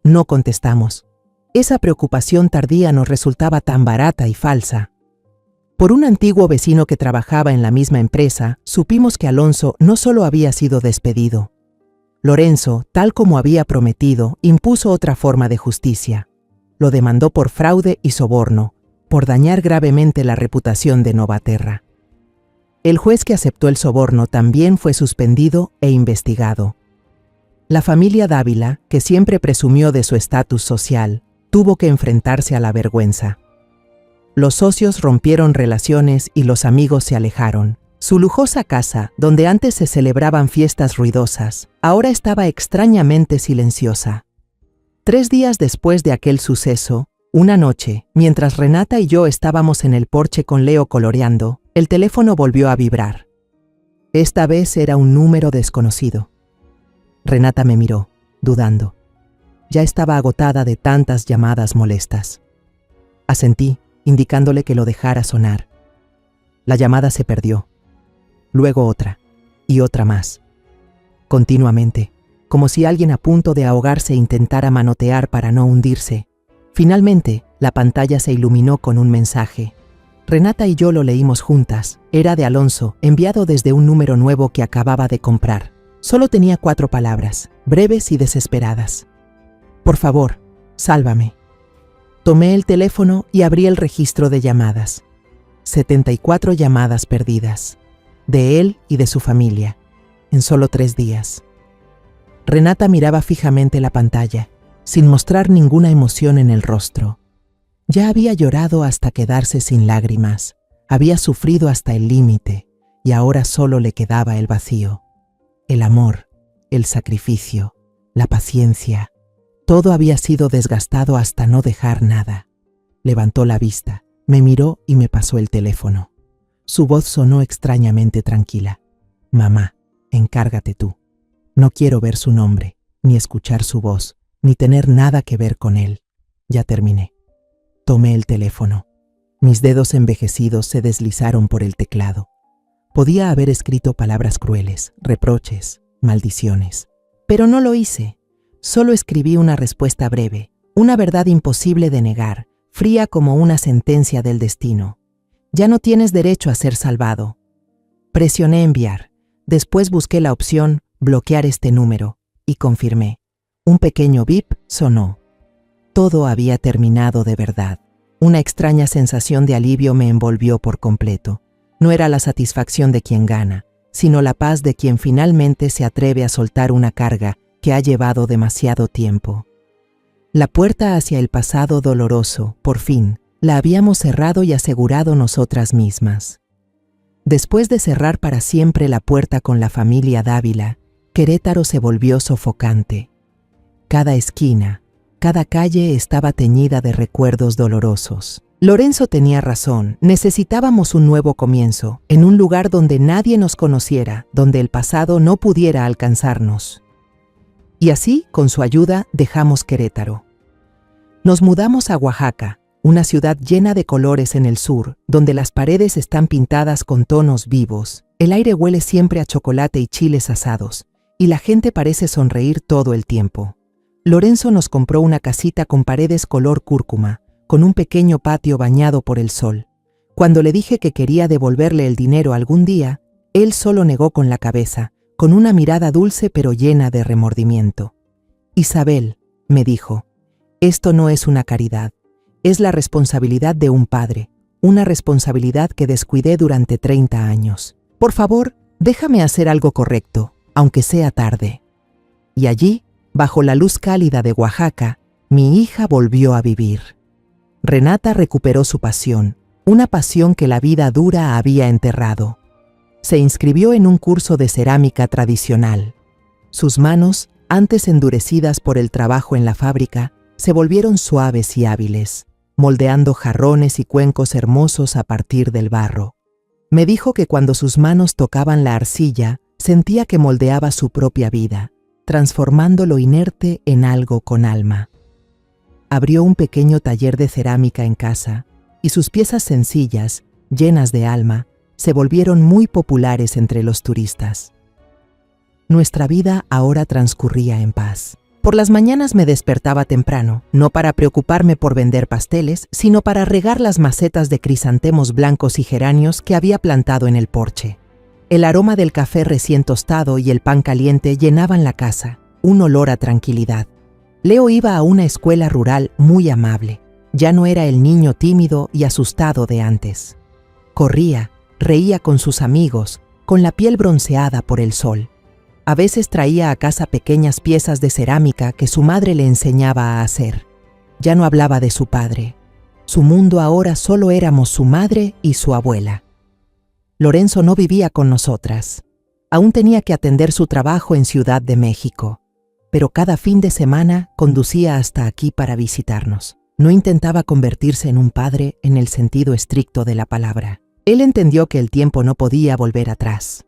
No contestamos. Esa preocupación tardía nos resultaba tan barata y falsa. Por un antiguo vecino que trabajaba en la misma empresa, supimos que Alonso no solo había sido despedido. Lorenzo, tal como había prometido, impuso otra forma de justicia. Lo demandó por fraude y soborno, por dañar gravemente la reputación de Novaterra. El juez que aceptó el soborno también fue suspendido e investigado. La familia Dávila, que siempre presumió de su estatus social, tuvo que enfrentarse a la vergüenza. Los socios rompieron relaciones y los amigos se alejaron. Su lujosa casa, donde antes se celebraban fiestas ruidosas, ahora estaba extrañamente silenciosa. 3 días después de aquel suceso, una noche, mientras Renata y yo estábamos en el porche con Leo coloreando, el teléfono volvió a vibrar. Esta vez era un número desconocido. Renata me miró, dudando. Ya estaba agotada de tantas llamadas molestas. Asentí, indicándole que lo dejara sonar. La llamada se perdió. Luego otra, y otra más. Continuamente, como si alguien a punto de ahogarse intentara manotear para no hundirse. Finalmente, la pantalla se iluminó con un mensaje. Renata y yo lo leímos juntas. Era de Alonso, enviado desde un número nuevo que acababa de comprar. Solo tenía 4 palabras, breves y desesperadas. Por favor, sálvame. Tomé el teléfono y abrí el registro de llamadas. 74 llamadas perdidas. De él y de su familia, en solo 3 días. Renata miraba fijamente la pantalla, sin mostrar ninguna emoción en el rostro. Ya había llorado hasta quedarse sin lágrimas, había sufrido hasta el límite, y ahora solo le quedaba el vacío. El amor, el sacrificio, la paciencia, todo había sido desgastado hasta no dejar nada. Levantó la vista, me miró y me pasó el teléfono. Su voz sonó extrañamente tranquila. Mamá, encárgate tú. No quiero ver su nombre, ni escuchar su voz, ni tener nada que ver con él. Ya terminé. Tomé el teléfono. Mis dedos envejecidos se deslizaron por el teclado. Podía haber escrito palabras crueles, reproches, maldiciones. Pero no lo hice. Solo escribí una respuesta breve, una verdad imposible de negar, fría como una sentencia del destino. Ya no tienes derecho a ser salvado. Presioné enviar. Después busqué la opción bloquear este número y confirmé. Un pequeño bip sonó. Todo había terminado de verdad. Una extraña sensación de alivio me envolvió por completo. No era la satisfacción de quien gana, sino la paz de quien finalmente se atreve a soltar una carga que ha llevado demasiado tiempo. La puerta hacia el pasado doloroso, por fin, la habíamos cerrado y asegurado nosotras mismas. Después de cerrar para siempre la puerta con la familia Dávila, Querétaro se volvió sofocante. Cada esquina, cada calle estaba teñida de recuerdos dolorosos. Lorenzo tenía razón, necesitábamos un nuevo comienzo, en un lugar donde nadie nos conociera, donde el pasado no pudiera alcanzarnos. Y así, con su ayuda, dejamos Querétaro. Nos mudamos a Oaxaca, una ciudad llena de colores en el sur, donde las paredes están pintadas con tonos vivos, el aire huele siempre a chocolate y chiles asados, y la gente parece sonreír todo el tiempo. Lorenzo nos compró una casita con paredes color cúrcuma, con un pequeño patio bañado por el sol. Cuando le dije que quería devolverle el dinero algún día, él solo negó con la cabeza, con una mirada dulce pero llena de remordimiento. Isabel, me dijo, esto no es una caridad, es la responsabilidad de un padre, una responsabilidad que descuidé durante 30 años. Por favor, déjame hacer algo correcto, aunque sea tarde. Y allí, bajo la luz cálida de Oaxaca, mi hija volvió a vivir. Renata recuperó su pasión, una pasión que la vida dura había enterrado. Se inscribió en un curso de cerámica tradicional. Sus manos, antes endurecidas por el trabajo en la fábrica, se volvieron suaves y hábiles, moldeando jarrones y cuencos hermosos a partir del barro. Me dijo que cuando sus manos tocaban la arcilla, sentía que moldeaba su propia vida, transformando lo inerte en algo con alma. Abrió un pequeño taller de cerámica en casa, y sus piezas sencillas, llenas de alma, se volvieron muy populares entre los turistas. Nuestra vida ahora transcurría en paz. Por las mañanas me despertaba temprano, no para preocuparme por vender pasteles, sino para regar las macetas de crisantemos blancos y geranios que había plantado en el porche. El aroma del café recién tostado y el pan caliente llenaban la casa, un olor a tranquilidad. Leo iba a una escuela rural muy amable. Ya no era el niño tímido y asustado de antes. Corría, reía con sus amigos, con la piel bronceada por el sol. A veces traía a casa pequeñas piezas de cerámica que su madre le enseñaba a hacer. Ya no hablaba de su padre. Su mundo ahora solo éramos su madre y su abuela. Lorenzo no vivía con nosotras. Aún tenía que atender su trabajo en Ciudad de México. Pero cada fin de semana conducía hasta aquí para visitarnos. No intentaba convertirse en un padre en el sentido estricto de la palabra. Él entendió que el tiempo no podía volver atrás.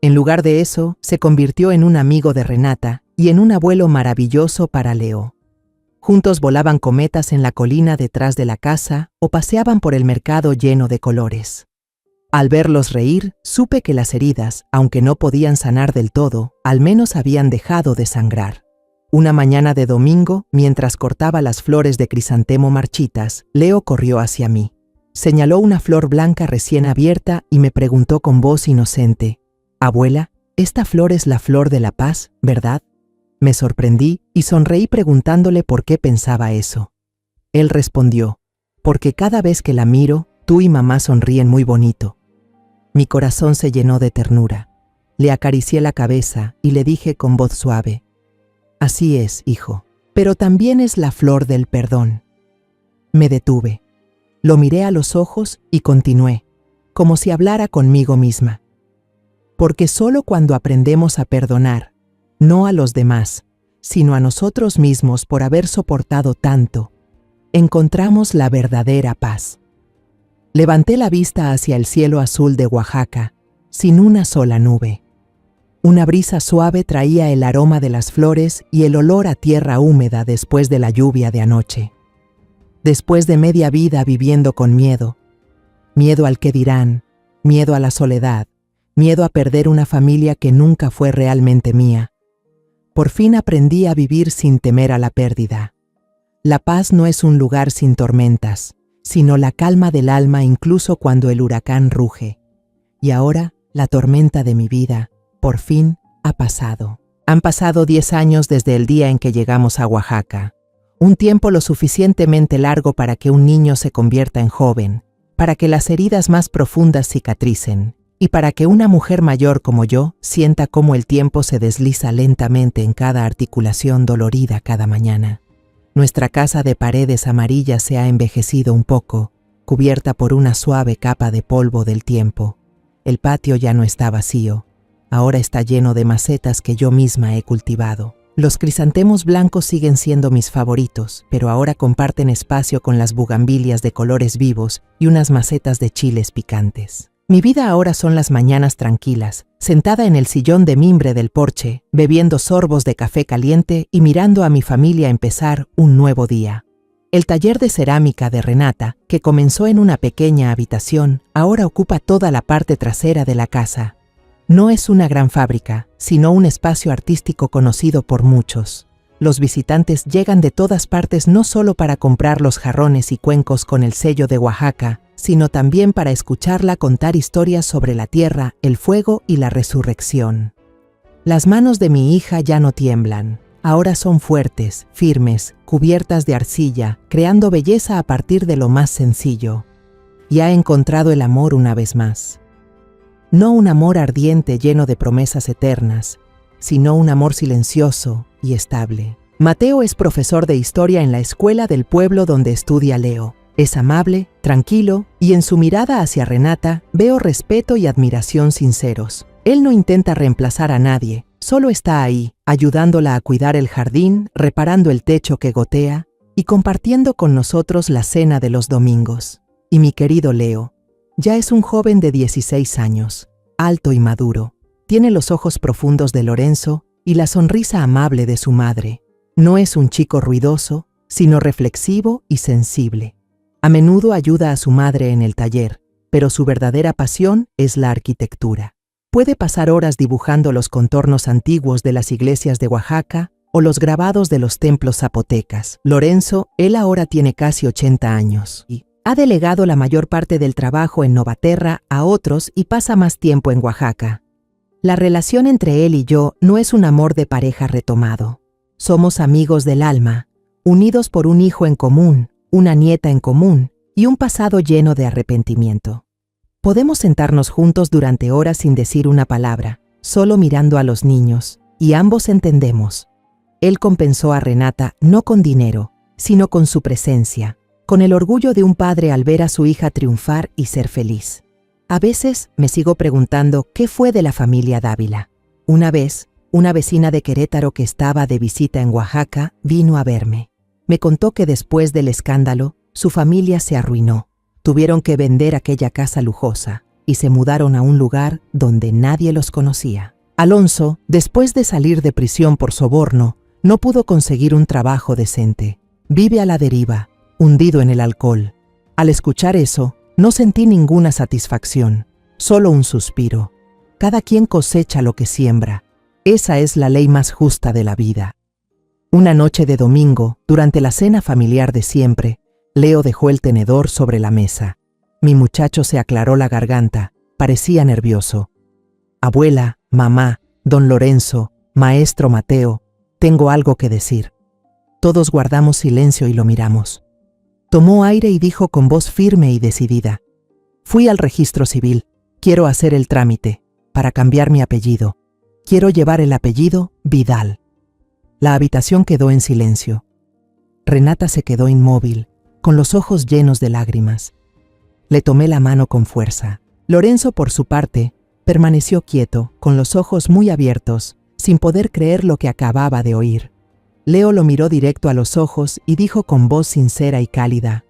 En lugar de eso, se convirtió en un amigo de Renata y en un abuelo maravilloso para Leo. Juntos volaban cometas en la colina detrás de la casa o paseaban por el mercado lleno de colores. Al verlos reír, supe que las heridas, aunque no podían sanar del todo, al menos habían dejado de sangrar. Una mañana de domingo, mientras cortaba las flores de crisantemo marchitas, Leo corrió hacia mí. Señaló una flor blanca recién abierta y me preguntó con voz inocente, «Abuela, esta flor es la flor de la paz, ¿verdad?» Me sorprendí y sonreí preguntándole por qué pensaba eso. Él respondió, «Porque cada vez que la miro, tú y mamá sonríen muy bonito». Mi corazón se llenó de ternura. Le acaricié la cabeza y le dije con voz suave, «Así es, hijo, pero también es la flor del perdón». Me detuve. Lo miré a los ojos y continué, como si hablara conmigo misma. Porque solo cuando aprendemos a perdonar, no a los demás, sino a nosotros mismos por haber soportado tanto, encontramos la verdadera paz. Levanté la vista hacia el cielo azul de Oaxaca, sin una sola nube. Una brisa suave traía el aroma de las flores y el olor a tierra húmeda después de la lluvia de anoche. Después de media vida viviendo con miedo, miedo al que dirán, miedo a la soledad, miedo a perder una familia que nunca fue realmente mía, por fin aprendí a vivir sin temer a la pérdida. La paz no es un lugar sin tormentas, sino la calma del alma incluso cuando el huracán ruge. Y ahora, la tormenta de mi vida, por fin, ha pasado. Han pasado 10 años desde el día en que llegamos a Oaxaca. Un tiempo lo suficientemente largo para que un niño se convierta en joven, para que las heridas más profundas cicatricen, y para que una mujer mayor como yo sienta cómo el tiempo se desliza lentamente en cada articulación dolorida cada mañana. Nuestra casa de paredes amarillas se ha envejecido un poco, cubierta por una suave capa de polvo del tiempo. El patio ya no está vacío, ahora está lleno de macetas que yo misma he cultivado. Los crisantemos blancos siguen siendo mis favoritos, pero ahora comparten espacio con las bugambilias de colores vivos y unas macetas de chiles picantes. Mi vida ahora son las mañanas tranquilas, sentada en el sillón de mimbre del porche, bebiendo sorbos de café caliente y mirando a mi familia empezar un nuevo día. El taller de cerámica de Renata, que comenzó en una pequeña habitación, ahora ocupa toda la parte trasera de la casa. No es una gran fábrica, sino un espacio artístico conocido por muchos. Los visitantes llegan de todas partes no solo para comprar los jarrones y cuencos con el sello de Oaxaca, sino también para escucharla contar historias sobre la tierra, el fuego y la resurrección. Las manos de mi hija ya no tiemblan. Ahora son fuertes, firmes, cubiertas de arcilla, creando belleza a partir de lo más sencillo. Y ha encontrado el amor una vez más. No un amor ardiente lleno de promesas eternas, sino un amor silencioso y estable. Mateo es profesor de historia en la escuela del pueblo donde estudia Leo. Es amable, tranquilo, y en su mirada hacia Renata veo respeto y admiración sinceros. Él no intenta reemplazar a nadie, solo está ahí, ayudándola a cuidar el jardín, reparando el techo que gotea y compartiendo con nosotros la cena de los domingos. Y mi querido Leo, ya es un joven de 16 años, alto y maduro. Tiene los ojos profundos de Lorenzo y la sonrisa amable de su madre. No es un chico ruidoso, sino reflexivo y sensible. A menudo ayuda a su madre en el taller, pero su verdadera pasión es la arquitectura. Puede pasar horas dibujando los contornos antiguos de las iglesias de Oaxaca o los grabados de los templos zapotecas. Lorenzo, él ahora tiene casi 80 años y ha delegado la mayor parte del trabajo en Novaterra a otros y pasa más tiempo en Oaxaca. La relación entre él y yo no es un amor de pareja retomado. Somos amigos del alma, unidos por un hijo en común, una nieta en común y un pasado lleno de arrepentimiento. Podemos sentarnos juntos durante horas sin decir una palabra, solo mirando a los niños, y ambos entendemos. Él compensó a Renata no con dinero, sino con su presencia, con el orgullo de un padre al ver a su hija triunfar y ser feliz. A veces me sigo preguntando qué fue de la familia Dávila. Una vez, una vecina de Querétaro que estaba de visita en Oaxaca vino a verme. Me contó que después del escándalo, su familia se arruinó. Tuvieron que vender aquella casa lujosa y se mudaron a un lugar donde nadie los conocía. Alonso, después de salir de prisión por soborno, no pudo conseguir un trabajo decente. Vive a la deriva, hundido en el alcohol. Al escuchar eso, no sentí ninguna satisfacción, solo un suspiro. Cada quien cosecha lo que siembra. Esa es la ley más justa de la vida. Una noche de domingo, durante la cena familiar de siempre, Leo dejó el tenedor sobre la mesa. Mi muchacho se aclaró la garganta, parecía nervioso. Abuela, mamá, don Lorenzo, maestro Mateo, tengo algo que decir. Todos guardamos silencio y lo miramos. Tomó aire y dijo con voz firme y decidida: fui al registro civil, quiero hacer el trámite, para cambiar mi apellido. Quiero llevar el apellido Vidal. La habitación quedó en silencio. Renata se quedó inmóvil, con los ojos llenos de lágrimas. Le tomé la mano con fuerza. Lorenzo, por su parte, permaneció quieto, con los ojos muy abiertos, sin poder creer lo que acababa de oír. Leo lo miró directo a los ojos y dijo con voz sincera y cálida: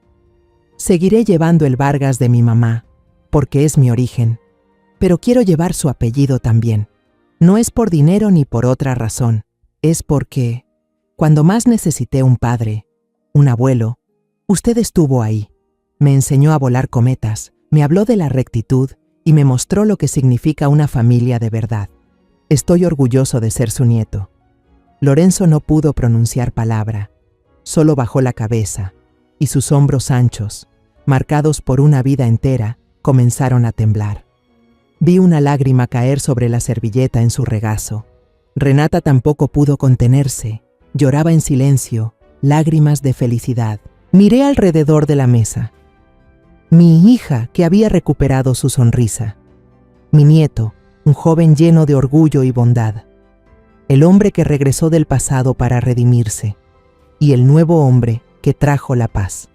seguiré llevando el Vargas de mi mamá, porque es mi origen, pero quiero llevar su apellido también. No es por dinero ni por otra razón, es porque, cuando más necesité un padre, un abuelo, usted estuvo ahí. Me enseñó a volar cometas, me habló de la rectitud y me mostró lo que significa una familia de verdad. Estoy orgulloso de ser su nieto. Lorenzo no pudo pronunciar palabra. solo bajó la cabeza, y sus hombros anchos, marcados por una vida entera, comenzaron a temblar. Vi una lágrima caer sobre la servilleta en su regazo. Renata tampoco pudo contenerse, lloraba en silencio, lágrimas de felicidad. Miré alrededor de la mesa. Mi hija, que había recuperado su sonrisa. Mi nieto, un joven lleno de orgullo y bondad. El hombre que regresó del pasado para redimirse. Y el nuevo hombre que trajo la paz.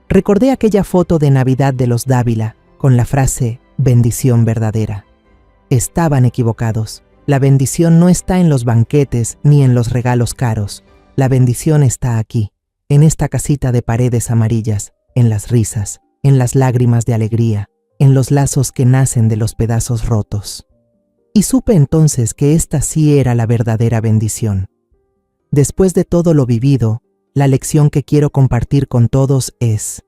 Recordé aquella foto de Navidad de los Dávila con la frase bendición verdadera. Estaban equivocados. La bendición no está en los banquetes ni en los regalos caros. La bendición está aquí, en esta casita de paredes amarillas, en las risas, en las lágrimas de alegría, en los lazos que nacen de los pedazos rotos. Y supe entonces que esta sí era la verdadera bendición. Después de todo lo vivido, la lección que quiero compartir con todos es: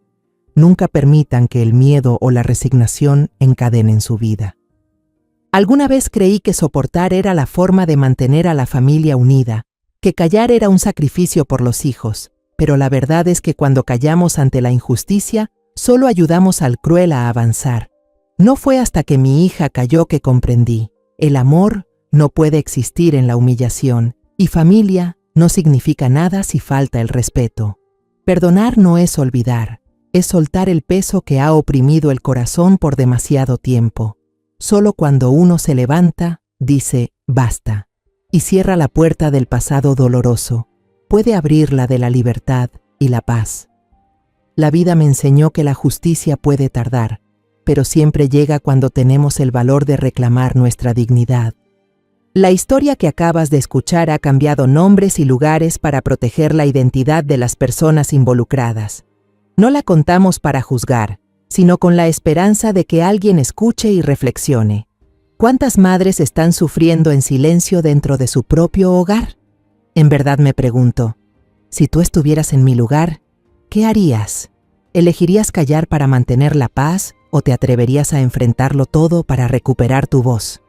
nunca permitan que el miedo o la resignación encadenen su vida. Alguna vez creí que soportar era la forma de mantener a la familia unida, que callar era un sacrificio por los hijos, pero la verdad es que cuando callamos ante la injusticia, solo ayudamos al cruel a avanzar. No fue hasta que mi hija calló que comprendí: el amor no puede existir en la humillación, y familia no significa nada si falta el respeto. Perdonar no es olvidar, es soltar el peso que ha oprimido el corazón por demasiado tiempo. Solo cuando uno se levanta, dice basta, y cierra la puerta del pasado doloroso, puede abrir la de la libertad y la paz. La vida me enseñó que la justicia puede tardar, pero siempre llega cuando tenemos el valor de reclamar nuestra dignidad. La historia que acabas de escuchar ha cambiado nombres y lugares para proteger la identidad de las personas involucradas. No la contamos para juzgar, sino con la esperanza de que alguien escuche y reflexione. ¿Cuántas madres están sufriendo en silencio dentro de su propio hogar? En verdad me pregunto, si tú estuvieras en mi lugar, ¿qué harías? ¿Elegirías callar para mantener la paz o te atreverías a enfrentarlo todo para recuperar tu voz?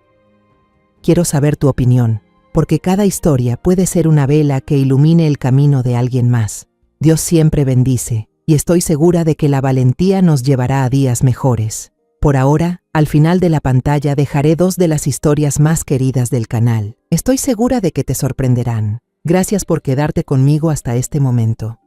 Quiero saber tu opinión, porque cada historia puede ser una vela que ilumine el camino de alguien más. Dios siempre bendice, y estoy segura de que la valentía nos llevará a días mejores. Por ahora, al final de la pantalla dejaré 2 de las historias más queridas del canal. Estoy segura de que te sorprenderán. Gracias por quedarte conmigo hasta este momento.